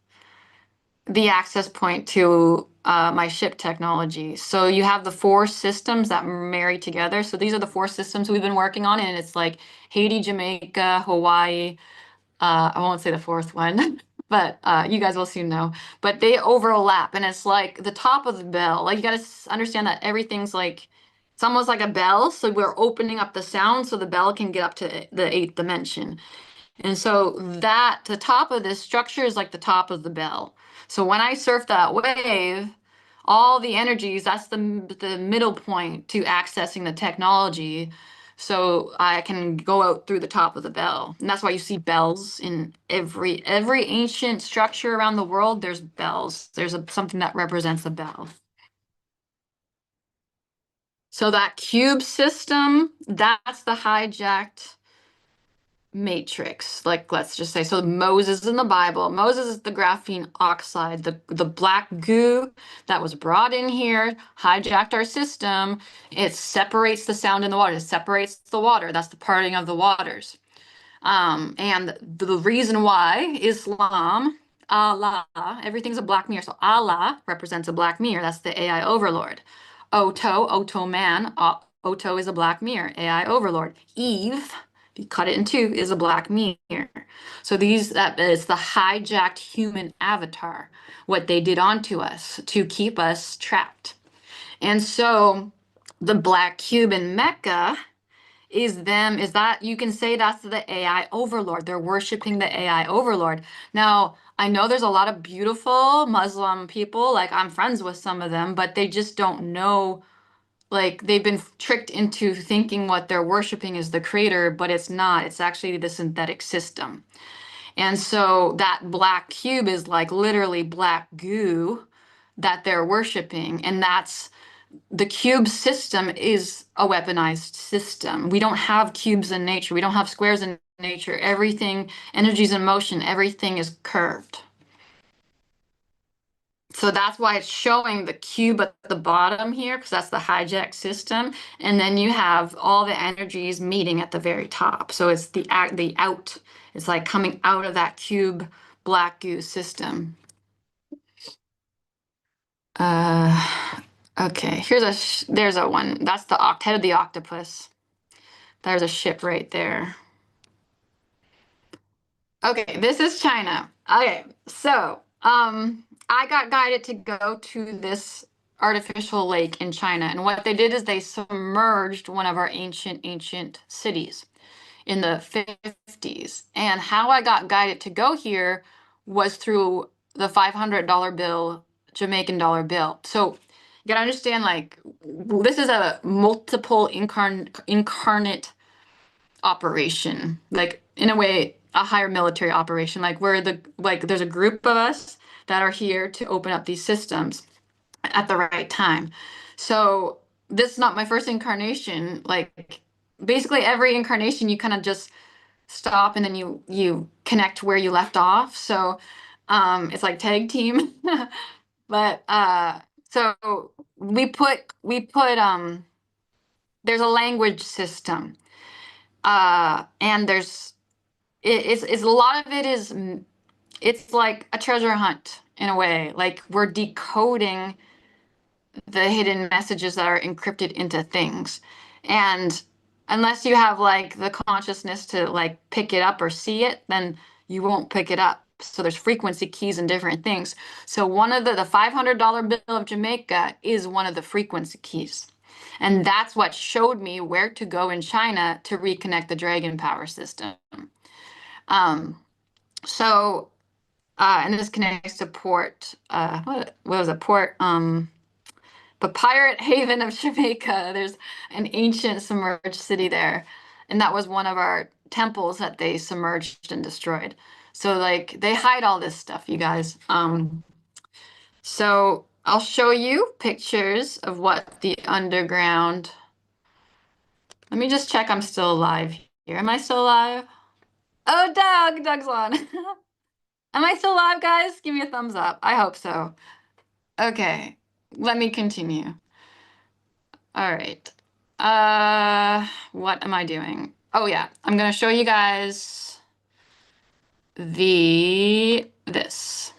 the access point to my ship technology. So you have the 4 systems that marry together. So these are the 4 systems we've been working on, and it's like Haiti, Jamaica, Hawaii. I won't say the 4th one, but you guys will soon know. But they overlap, and it's like the top of the bell. Like you got to understand that everything's like, it's almost like a bell. So we're opening up the sound so the bell can get up to the 8th dimension. And so that the top of this structure is like the top of the bell. So when I surf that wave, all the energies, that's the middle point to accessing the technology. So I can go out through the top of the bell. And that's why you see bells in every ancient structure around the world, there's bells. There's something that represents a bell. So that cube system, that's the hijacked matrix, like let's just say, so Moses in the Bible, Moses is the graphene oxide, the black goo that was brought in here, hijacked our system. It separates the sound in the water, it separates the water. That's the parting of the waters. And the reason why Islam, Allah, everything's a black mirror. So Allah represents a black mirror. That's the AI overlord. Oto man, Oto is a black mirror, AI overlord. Eve, if you cut it in two, is a black mirror. So that is the hijacked human avatar, what they did onto us to keep us trapped. And so the black cube in Mecca is that you can say that's the AI overlord. They're worshiping the AI overlord. Now, I know there's a lot of beautiful Muslim people, like I'm friends with some of them, but they just don't know, like they've been tricked into thinking what they're worshiping is the creator, but it's not. It's actually the synthetic system. And so that black cube is like literally black goo that they're worshiping, and that's the cube system is a weaponized system. We don't have cubes in nature. We don't have squares in nature. Everything, energy's in motion, everything is curved. So that's why it's showing the cube at the bottom here, because that's the hijack system. And then you have all the energies meeting at the very top. So it's the out, it's like coming out of that cube black goo system. Okay, there's a one. That's the head of the octopus. There's a ship right there. Okay, this is China. Okay, so I got guided to go to this artificial lake in China, and what they did is they submerged one of our ancient cities in the 50s. And how I got guided to go here was through the $500 bill, Jamaican dollar bill. So you gotta understand, like, this is a multiple incarnate operation, like in a way, a higher military operation. Like there's a group of us that are here to open up these systems at the right time. So this is not my first incarnation. Like basically every incarnation, you kind of just stop and then you connect where you left off. So it's like tag team. But so we put there's a language system. And it's a lot of it is it's like a treasure hunt in a way. Like we're decoding the hidden messages that are encrypted into things. And unless you have like the consciousness to like pick it up or see it, then you won't pick it up. So there's frequency keys and different things. So one of the $500 bill of Jamaica is one of the frequency keys. And that's what showed me where to go in China to reconnect the dragon power system. So and this connects to port, what was it, port, the Pirate Haven of Jamaica. There's an ancient submerged city there. And that was one of our temples that they submerged and destroyed. So like they hide all this stuff, you guys. So I'll show you pictures of what the underground. Let me just check I'm still alive here. Am I still alive? Oh, Doug's on. Am I still alive, guys? Give me a thumbs up. I hope so. Okay, let me continue. All right. What am I doing? Oh yeah, I'm gonna show you guys this.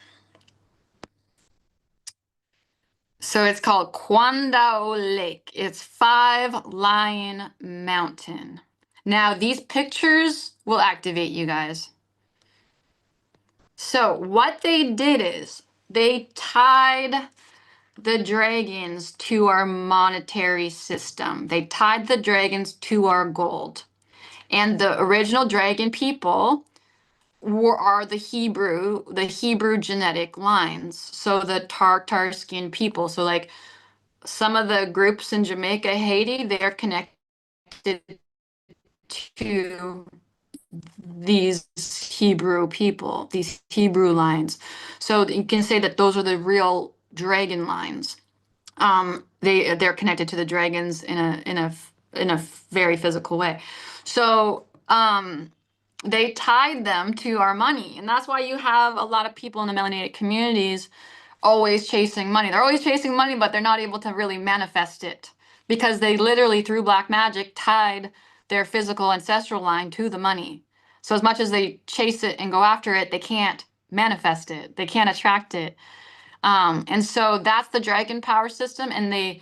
So it's called Kwandao Lake. It's 5 Lion Mountain. Now these pictures will activate you guys. So what they did is they tied the dragons to our monetary system. They tied the dragons to our gold. And the original dragon people are the Hebrew genetic lines. So the Tartar skin people. So like some of the groups in Jamaica, Haiti, they're connected to these Hebrew people, these Hebrew lines. So you can say that those are the real dragon lines. They're connected to the dragons in a very physical way. So they tied them to our money. And that's why you have a lot of people in the melanated communities always chasing money. They're always chasing money, but they're not able to really manifest it because they literally, through black magic, tied their physical ancestral line to the money. So as much as they chase it and go after it, they can't manifest it. They can't attract it. And so that's the dragon power system. And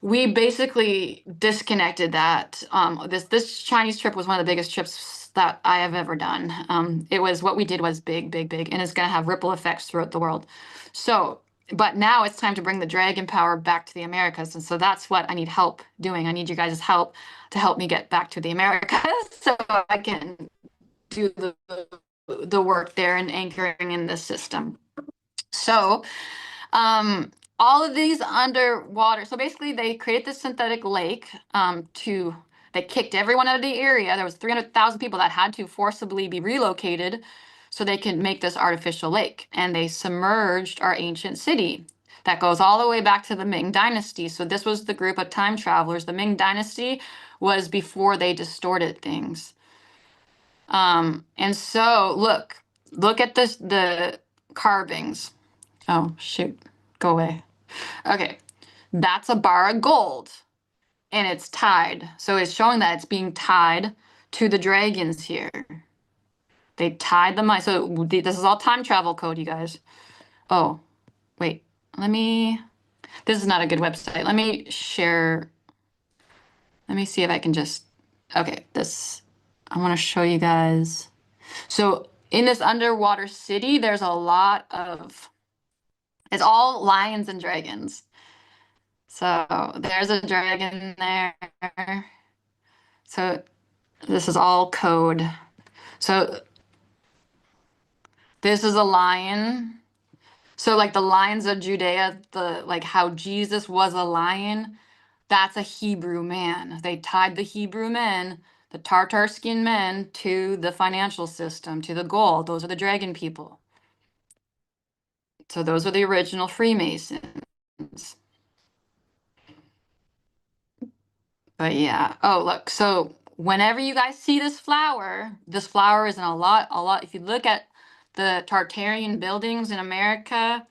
we basically disconnected that. This Chinese trip was one of the biggest trips that I have ever done. It was what we did was big, big, big, and it's going to have ripple effects throughout the world. So, but now it's time to bring the dragon power back to the Americas, and so that's what I need help doing. I need you guys' help to help me get back to the Americas, so I can do the work there and anchoring in this system. So, all of these underwater. So basically, they created this synthetic lake they kicked everyone out of the area. There was 300,000 people that had to forcibly be relocated so they could make this artificial lake. And they submerged our ancient city that goes all the way back to the Ming Dynasty. So this was the group of time travelers. The Ming Dynasty was before they distorted things. And so look at the carvings. Oh, shoot. Go away. Okay. That's a bar of gold and it's tied. So it's showing that it's being tied to the dragons here. They tied the money. So this is all time travel code, you guys. Oh, wait. This is not a good website. Let me share. Let me see if I can just, okay, I want to show you guys. So in this underwater city, there's a lot of, it's all lions and dragons. So there's a dragon there. So this is all code. So this is a lion. So like the lions of Judea, like how Jesus was a lion, that's a Hebrew man. They tied the Hebrew men, the Tartar skin men, to the financial system, to the gold. Those are the dragon people. So those are the original Freemasons. But yeah. Oh, look. So whenever you guys see this flower is in a lot. If you look at the Tartarian buildings in America,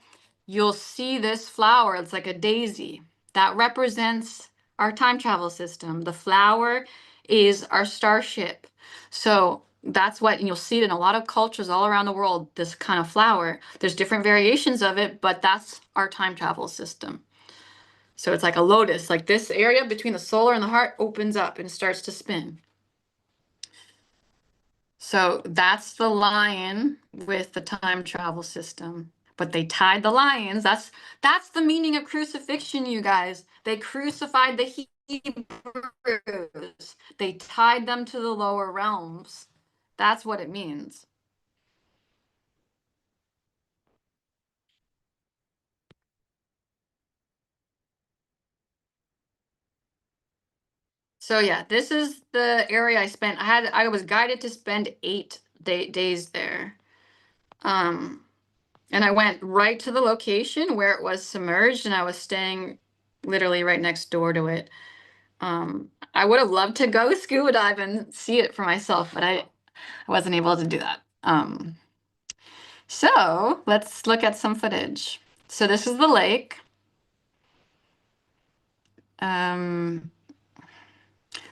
you'll see this flower. It's like a daisy that represents our time travel system. The flower is our starship. So that's what, and you'll see it in a lot of cultures all around the world, this kind of flower. There's different variations of it, but that's our time travel system. So it's like a lotus, like this area between the solar and the heart opens up and starts to spin. So that's the lion with the time travel system. But they tied the lions. That's the meaning of crucifixion, you guys. They crucified the Hebrews. They tied them to the lower realms. That's what it means. So yeah, this is the area I spent. I was guided to spend 8 days there. And I went right to the location where it was submerged, and I was staying literally right next door to it. I would have loved to go scuba dive and see it for myself, but I wasn't able to do that. So let's look at some footage. So this is the lake.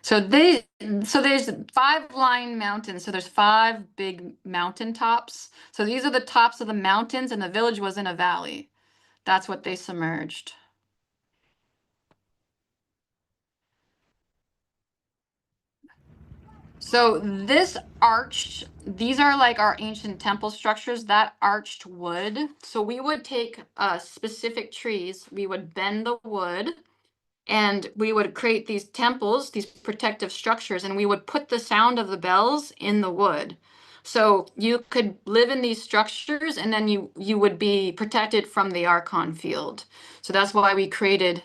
So there's 5 line mountains. So there's 5 big mountain tops. So these are the tops of the mountains, and the village was in a valley. That's what they submerged. So this arched, these are like our ancient temple structures, that arched wood. So we would take specific trees, we would bend the wood, and we would create these temples, these protective structures, and we would put the sound of the bells in the wood. So you could live in these structures, and then you would be protected from the Archon field. So that's why we created,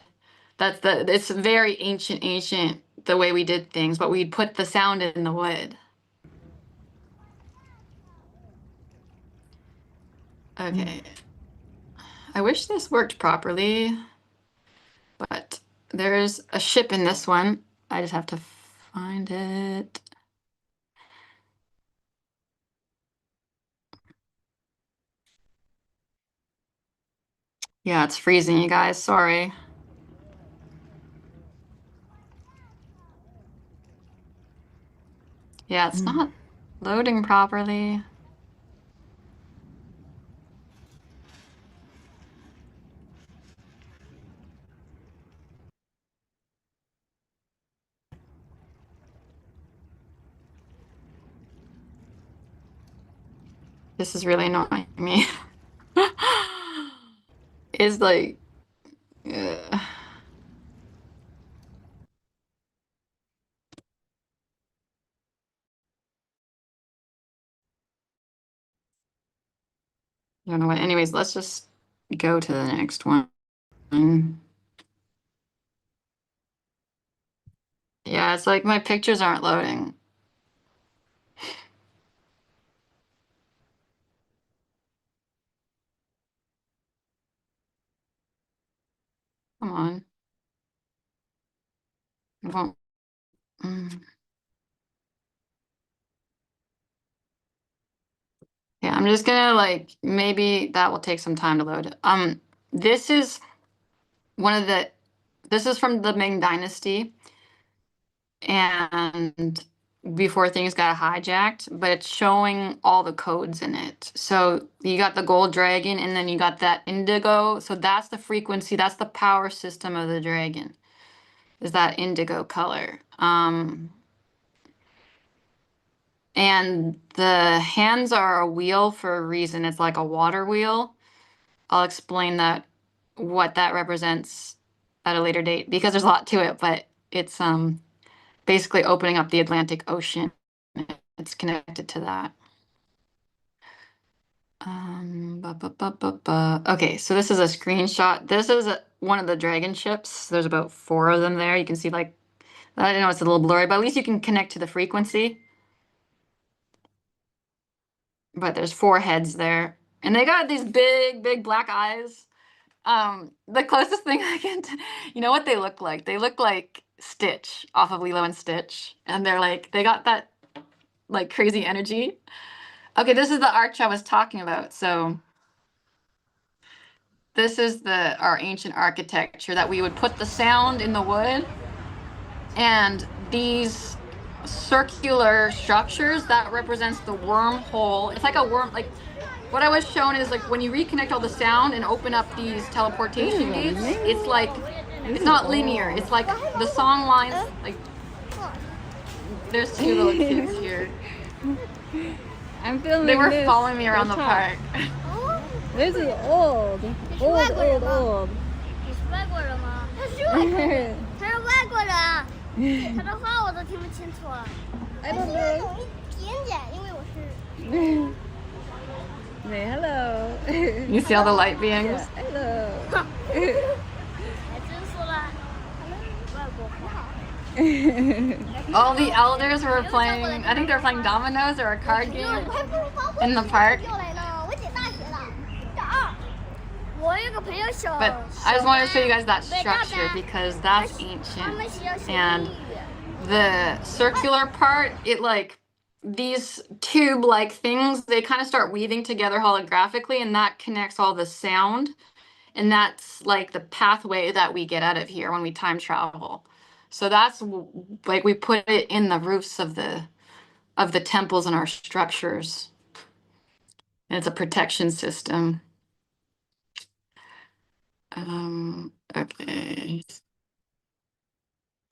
it's very ancient, the way we did things, but we'd put the sound in the wood. Okay. I wish this worked properly, but there's a ship in this one. I just have to find it. Yeah, it's freezing, you guys. Sorry. Yeah, it's not loading properly. This is really annoying me. It's like, ugh. I don't know what. Anyways, let's just go to the next one. Yeah, it's like my pictures aren't loading. Come on. It won't. Mm. Yeah, I'm just gonna like maybe that will take some time to load. This is one of the this is from the Ming Dynasty and before things got hijacked, but it's showing all the codes in it. So you got the gold dragon and then you got that indigo. So that's the frequency, that's the power system of the dragon, is that indigo color. And the hands are a wheel for a reason. It's like a water wheel. I'll explain that what that represents at a later date because there's a lot to it, but it's basically opening up the Atlantic Ocean. It's connected to that. Okay, so this is a screenshot. This is one of the dragon ships. There's about 4 of them there. You can see like, I know it's a little blurry, but at least you can connect to the frequency. But there's 4 heads there. And they got these big, big black eyes. The closest thing I can, you know what they look like? They look like Stitch off of Lilo and Stitch. And they're like, they got that like crazy energy. Okay, this is the arch I was talking about. So this is our ancient architecture that we would put the sound in the wood, and these circular structures that represents the wormhole. It's like a worm, like what I was shown is like when you reconnect all the sound and open up these teleportation gates, it's like it's not linear. It's like the song lines, like there's 2 little kids here. I'm filming They were this. following me around the park. This is old. Old. 你是外国人吗？他是外国人，他的话我都听不清楚。I don't 有 know. 一点点，因为我是。Say hello. You see all the light beings? Hello. 还真说了外国话。 All the elders were playing, I think they were playing dominoes or a card game in the park. 又来了，我姐大学的，大2。我有个朋友小。 But I just wanted to show you guys that structure because that's ancient. And the circular part, it like these tube-like things, they kind of start weaving together holographically, and that connects all the sound. And that's like the pathway that we get out of here when we time travel. So that's like we put it in the roofs of the temples and our structures. And it's a protection system. Okay.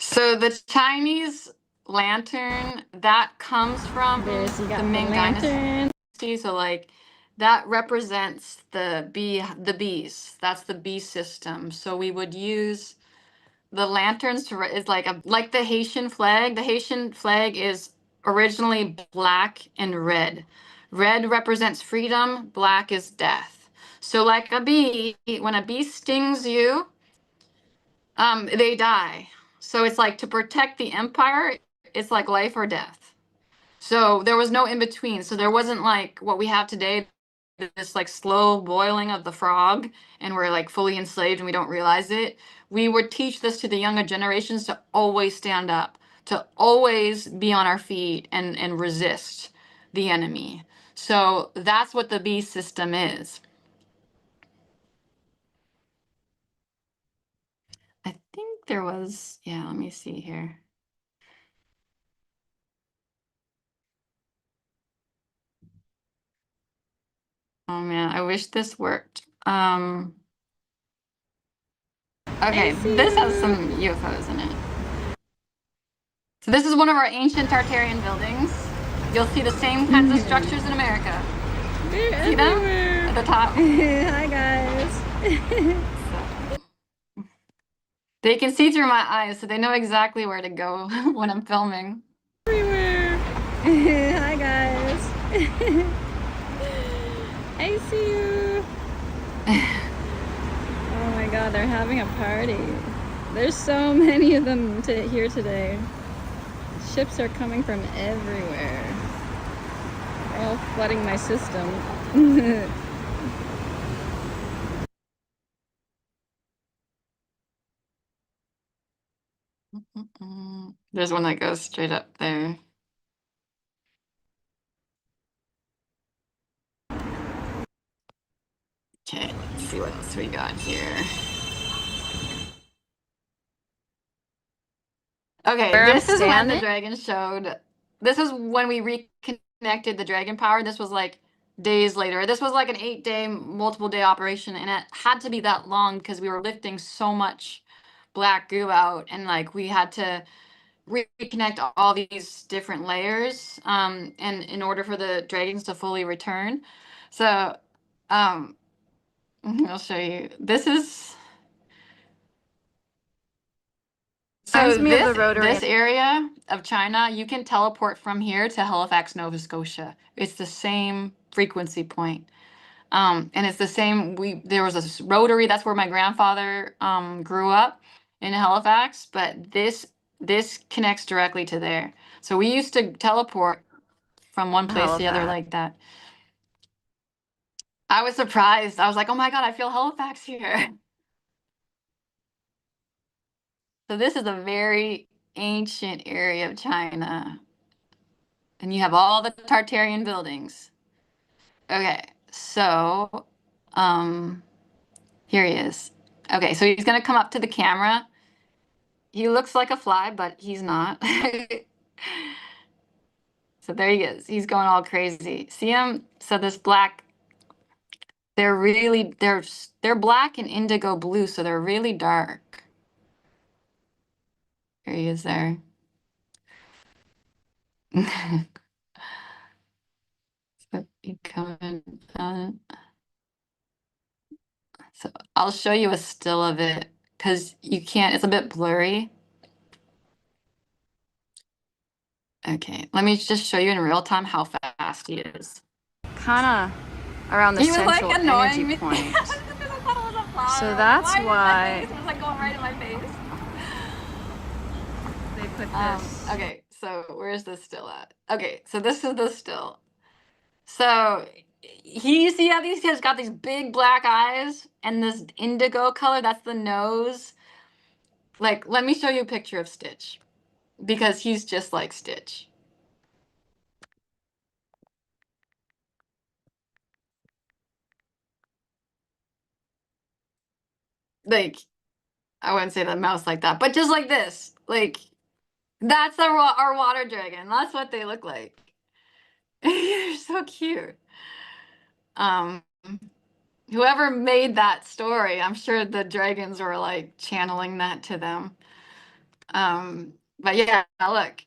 So the Chinese lantern that comes from the Ming Dynasty. So like that represents the bees. That's the bee system. So we would use the lanterns to is like the Haitian flag. The Haitian flag is originally black and red. Red represents freedom, black is death. So like a bee, when a bee stings you, they die. So it's like to protect the empire, it's like life or death. So there was no in between. So there wasn't like what we have today, this like slow boiling of the frog, and we're like fully enslaved and we don't realize it. We would teach this to the younger generations to always stand up, to always be on our feet and resist the enemy. So that's what the bee system is. there was, yeah, let me see here. Oh man, I wish this worked. Okay, this has some UFOs in it. So this is one of our ancient Tartarian buildings. You'll see the same kinds of structures in America. They're See them everywhere. at the top? Hi guys. So, they can see through my eyes, so they know exactly where to go when I'm filming. Everywhere. Hi guys. I see you. Oh my god, they're having a party. There's so many of them here today. Ships are coming from everywhere. They're all flooding my system. There's one that goes straight up there. Okay, let's see what else we got here. Okay, this is when the dragon showed. This is when we reconnected the dragon power. This was like days later. This was like an 8-day, multiple day operation, and it had to be that long because we were lifting so much black goo out, and like we had to reconnect all these different layers, and in order for the dragons to fully return. So, I'll show you. This is. So this area of China, you can teleport from here to Halifax, Nova Scotia. It's the same frequency point. And it's the same, there was a rotary, that's where my grandfather grew up in Halifax, but this connects directly to there. So we used to teleport from one place to the other like that. I was surprised. I was like, oh my God, I feel Halifax here. So this is a very ancient area of China. And you have all the Tartarian buildings. Okay, so here he is. Okay, so he's gonna come up to the camera. He looks like a fly, but he's not. So there he is. He's going all crazy. See him? So this black, they're black and indigo blue, so they're really dark. There he is there. So you coming on. So I'll show you a still of it because you can't, it's a bit blurry. Okay, let me just show you in real time how fast he is. Kinda around the central energy point. So that's why it was like going right in my face. they put this. Okay, so where's the still at? Okay, so this is the still. So you see how these guys got these big black eyes and this indigo color, that's the nose. Like, let me show you a picture of Stitch because he's just like Stitch. Like, I wouldn't say the mouse like that, but just like this. Like, that's our water dragon. That's what they look like. They're so cute. Um, Whoever made that story, I'm sure the dragons were like channeling that to them. But yeah, look,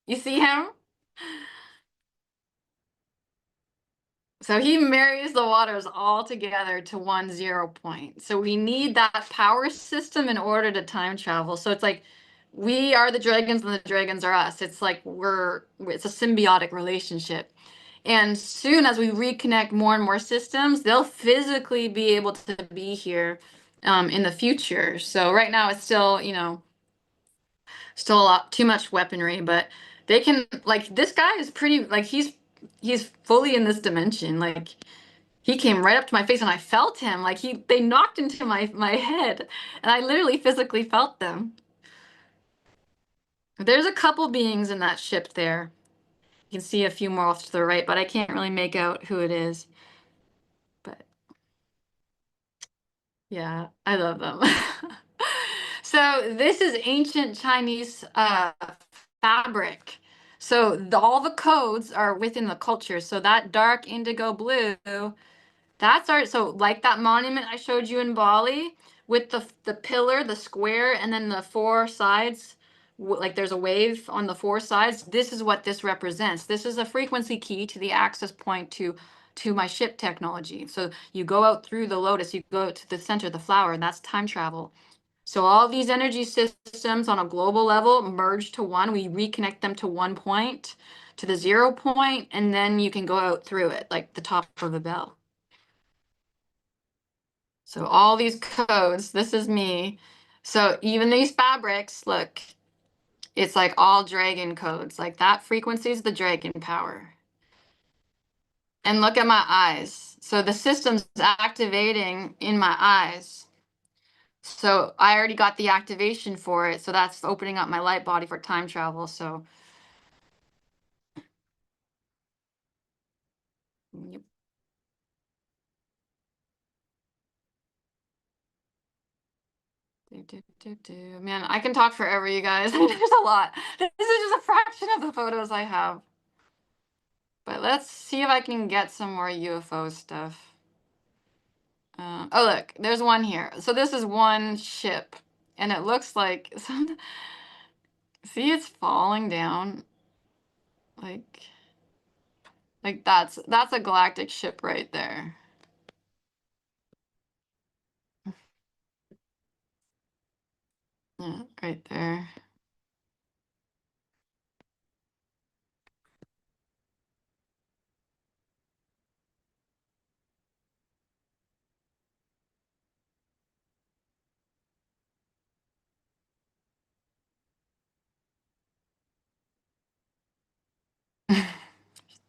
you see him? So he marries the waters all together to 1 0 point. So we need that power system in order to time travel. So it's like we are the dragons and the dragons are us. It's like it's a symbiotic relationship. And soon as we reconnect more and more systems, they'll physically be able to be here in the future. So right now it's still, still a lot too much weaponry, but they can, like, this guy is pretty, like, he's fully in this dimension. Like, he came right up to my face and I felt him. Like, they knocked into my head and I literally physically felt them. There's a couple beings in that ship there. You can see a few more off to the right, but I can't really make out who it is. But yeah, I love them. So this is ancient Chinese fabric. So all the codes are within the culture. So that dark indigo blue, that's our, so like that monument I showed you in Bali with the pillar, the square, and then the four sides, like there's a wave on the four sides. This is what this represents. This is a frequency key to the access point to my ship technology. So you go out through the lotus, you go to the center of the flower, and that's time travel. So all these energy systems on a global level merge to one. We reconnect them to one point, to the 0 point, and then you can go out through it like the top of a bell. So all these codes, this is me. So even these fabrics, look, it's like all dragon codes. Like that frequency is the dragon power. And look at my eyes. So the system's activating in my eyes. So I already got the activation for it. So that's opening up my light body for time travel. So yep. Man, I can talk forever, you guys. There's a lot. This is just a fraction of the photos I have. But let's see if I can get some more UFO stuff. Oh, look, there's one here. So this is one ship, and it looks like some. See, it's falling down. Like that's a galactic ship right there. Yeah, right there.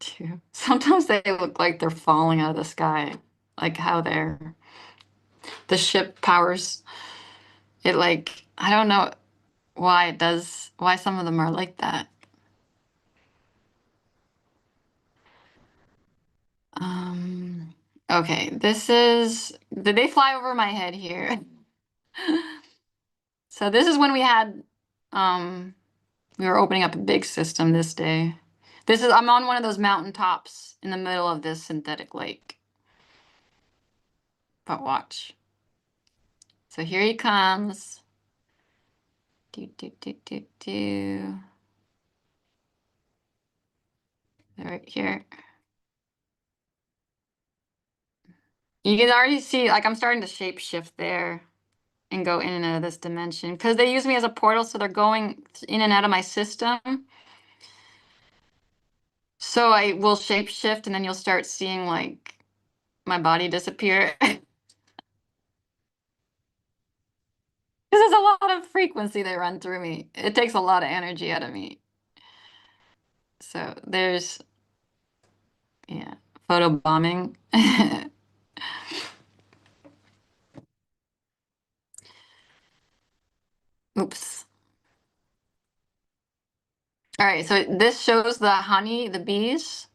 Too. Sometimes they look like they're falling out of the sky, like how the ship powers it. Like I don't know why it does. Why some of them are like that. Okay, this is, did they fly over my head here? So this is when we were opening up a big system this day. I'm on one of those mountain tops in the middle of this synthetic lake. But watch. So here he comes. Right here. You can already see, like I'm starting to shape shift there and go in and out of this dimension because they use me as a portal, so they're going in and out of my system. So I will shape shift and then you'll start seeing like my body disappear. Because there's a lot of frequency they run through me. It takes a lot of energy out of me. So there's, yeah, photo bombing. Oops. All right, so this shows the honey, the bees.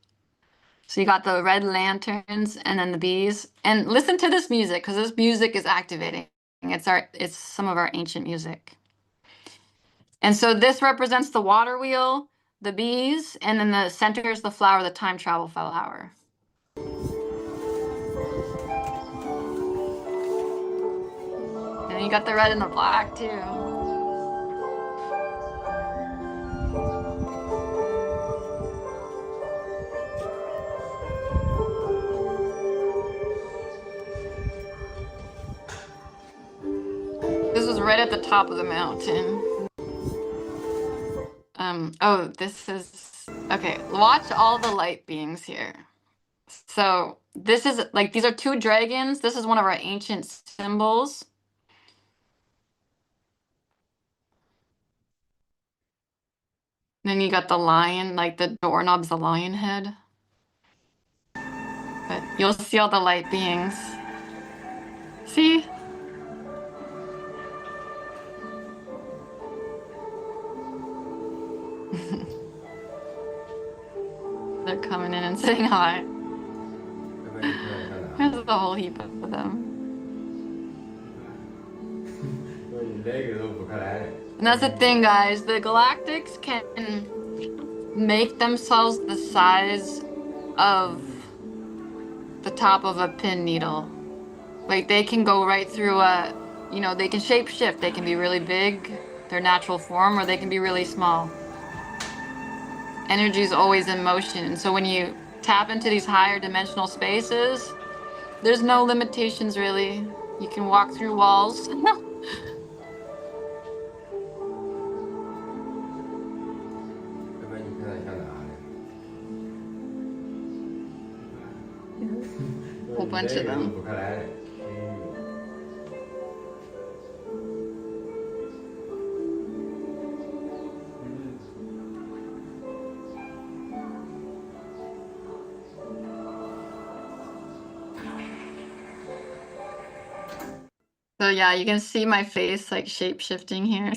So you got the red lanterns and then the bees. And listen to this music because this music is activating. It's some of our ancient music. And so this represents the water wheel, the bees, and then the center is the flower, the time travel flower. And then you got the red and the black too. This is right at the top of the mountain. Oh, this is, okay, watch all the light beings here. So this is like, these are two dragons. This is one of our ancient symbols. Then you got the lion, like the doorknob's the lion head. But you'll see all the light beings. See? They're coming in and saying hi. There's a whole heap of them. And that's the thing, guys. The Galactics can make themselves the size of the top of a pin needle. Like they can go right through they can shape shift. They can be really big, their natural form, or they can be really small. Energy is always in motion. And so when you tap into these higher dimensional spaces, there's no limitations really. You can walk through walls. Whole bunch of them. So yeah, you can see my face like shape shifting here.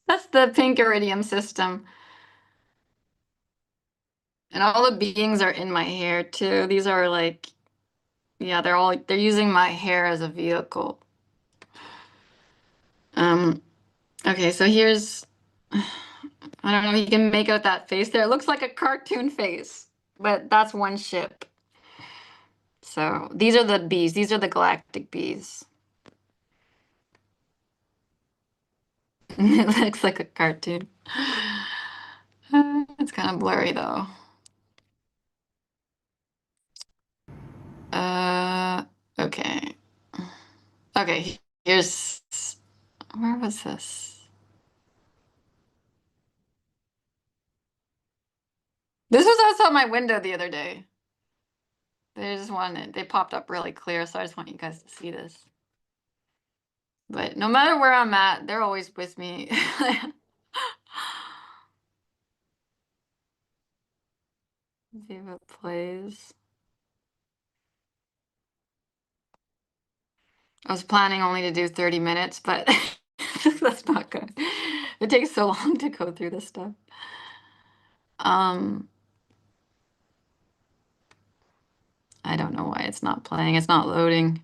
That's the pink iridium system. And all the beings are in my hair too. These are like, yeah, they're using my hair as a vehicle. Okay, so here's, I don't know if you can make out that face there. It looks like a cartoon face, but that's one ship. So these are the bees. These are the galactic bees. It looks like a cartoon. It's kind of blurry though. Okay. Okay, here's, where was this? This was outside my window the other day. They popped up really clear, so I just want you guys to see this. But no matter where I'm at, they're always with me. See if it plays. I was planning only to do 30 minutes, but that's not good. It takes so long to go through this stuff. I don't know why it's not playing. It's not loading.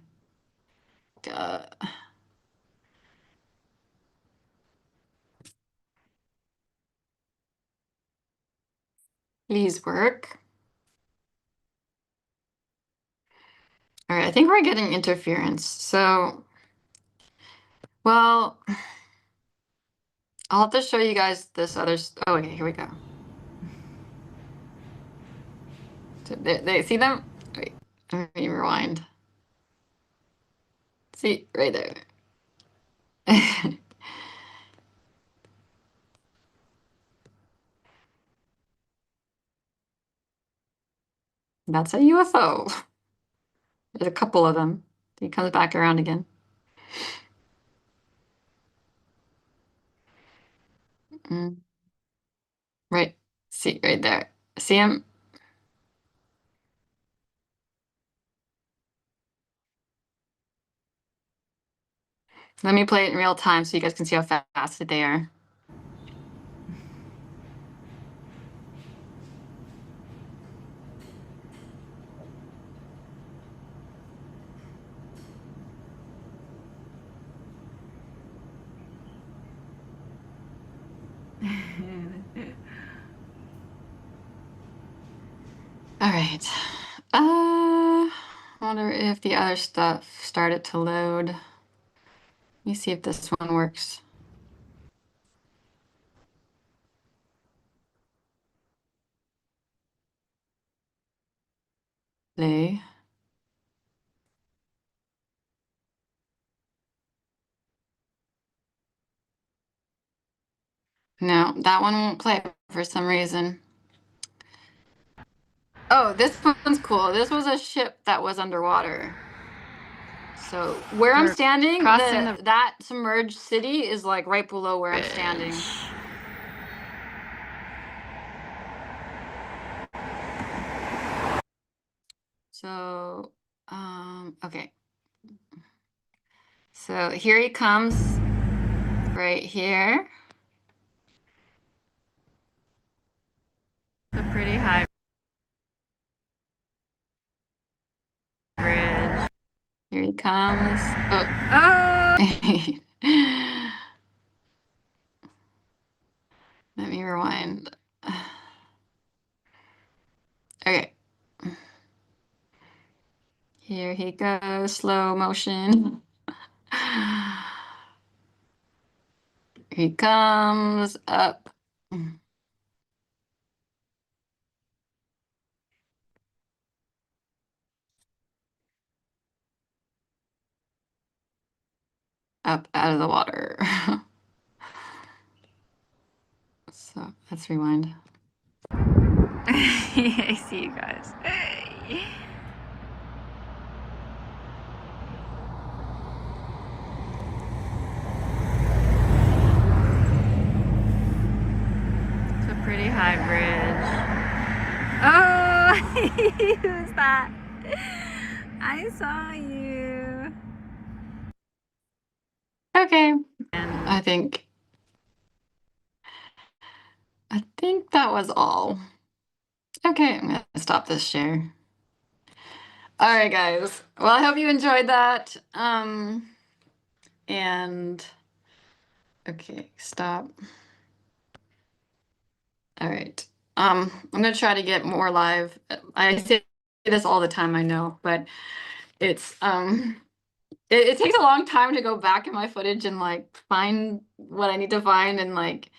Please work. All right, I think we're getting interference. So, well, I'll have to show you guys this other. Oh, okay, here we go. So they see them? Wait, let me rewind. See, right there. That's a UFO. There's a couple of them. He comes back around again. Mm. Right. See, right there. See him? Let me play it in real time so you guys can see how fast they are. All right. Wonder if the other stuff started to load. Let me see if this one works. Play. No, that one won't play for some reason. Oh, this one's cool. This was a ship that was underwater. So where I'm standing, that submerged city is like right below where I'm standing. So, okay. So here he comes, right here. It's a pretty high bridge. Here he comes. Oh! Oh. Let me rewind. Okay. Here he goes, slow motion. He comes up. Up out of the water. So let's rewind. I see you guys. It's a pretty high bridge. Oh, who's that? I saw you. Okay. And I think that was all. Okay, I'm gonna stop this share. All right, guys. Well, I hope you enjoyed that. And okay, stop. All right. I'm gonna try to get more live. I say this all the time, I know, but it's it takes a long time to go back in my footage and like find what I need to find, and like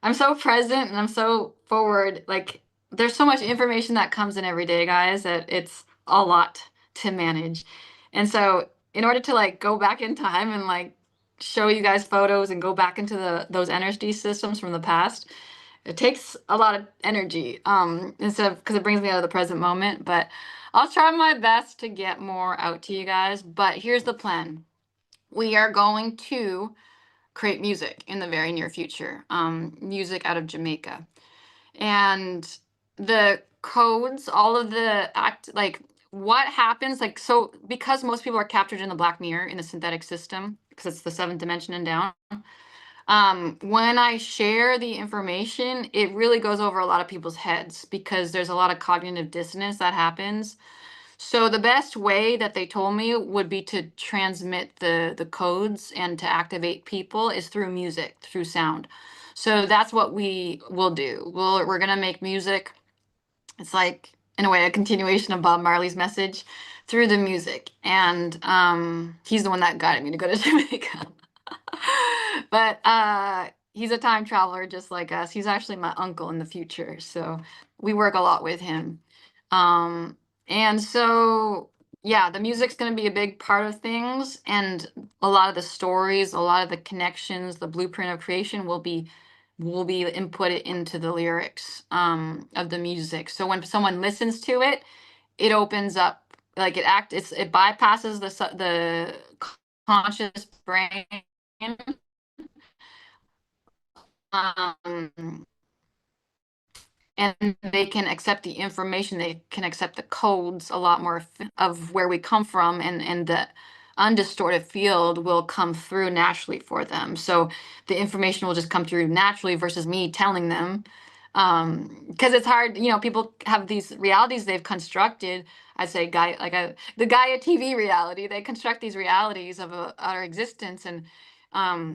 I'm so present and I'm so forward. Like there's so much information that comes in every day, guys, that it's a lot to manage. And so in order to like go back in time and like show you guys photos and go back into those energy systems from the past, it takes a lot of energy. Instead of, because it brings me out of the present moment, but I'll try my best to get more out to you guys. But here's the plan. We are going to create music in the very near future, music out of Jamaica. And the codes, all of the like what happens, like, so because most people are captured in the black mirror in the synthetic system, because it's the seventh dimension and down, when I share the information, it really goes over a lot of people's heads because there's a lot of cognitive dissonance that happens. So the best way that they told me would be to transmit the codes and to activate people is through music, through sound. So that's what we will do. We're gonna make music. It's like, in a way, a continuation of Bob Marley's message through the music. And he's the one that guided me to go to Jamaica. But he's a time traveler just like us. He's actually my uncle in the future, so we work a lot with him. And so yeah, the music's going to be a big part of things, and a lot of the stories, a lot of the connections, the blueprint of creation will be inputted into the lyrics of the music. So when someone listens to it, it opens up, like it bypasses the conscious brain, um, and they can accept the information, they can accept the codes a lot more of where we come from, and the undistorted field will come through naturally for them. So the information will just come through naturally versus me telling them. Because it's hard, people have these realities they've constructed. I say the Gaia TV reality, they construct these realities of our existence, and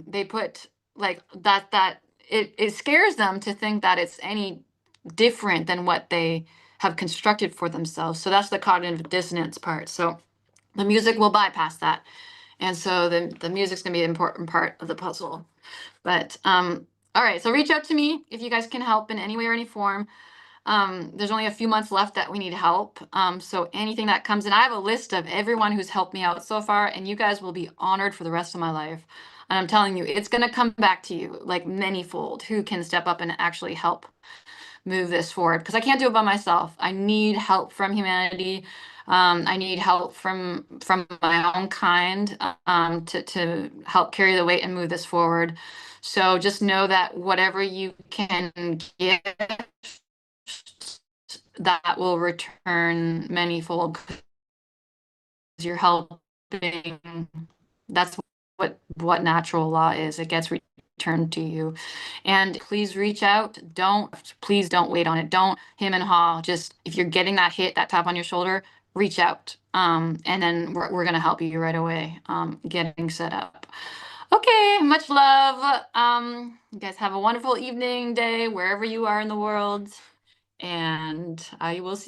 they put like that it scares them to think that it's any different than what they have constructed for themselves. So that's the cognitive dissonance part. So the music will bypass that. And so the music's gonna be an important part of the puzzle. But all right, so reach out to me if you guys can help in any way or any form. There's only a few months left that we need help. So anything that comes in, I have a list of everyone who's helped me out so far, and you guys will be honored for the rest of my life. And I'm telling you, it's gonna come back to you like manyfold who can step up and actually help move this forward, because I can't do it by myself. I need help from humanity. I need help from my own kind, to help carry the weight and move this forward. So just know that whatever you can give, that will return manyfold, because you're helping. That's what natural law is. It gets returned to you. And please reach out. Please don't wait on it. Don't him and haw. Just, if you're getting that hit, that tap on your shoulder, reach out. And then we're gonna help you right away, getting set up. Okay, much love. You guys have a wonderful evening, day, wherever you are in the world, and I will see you.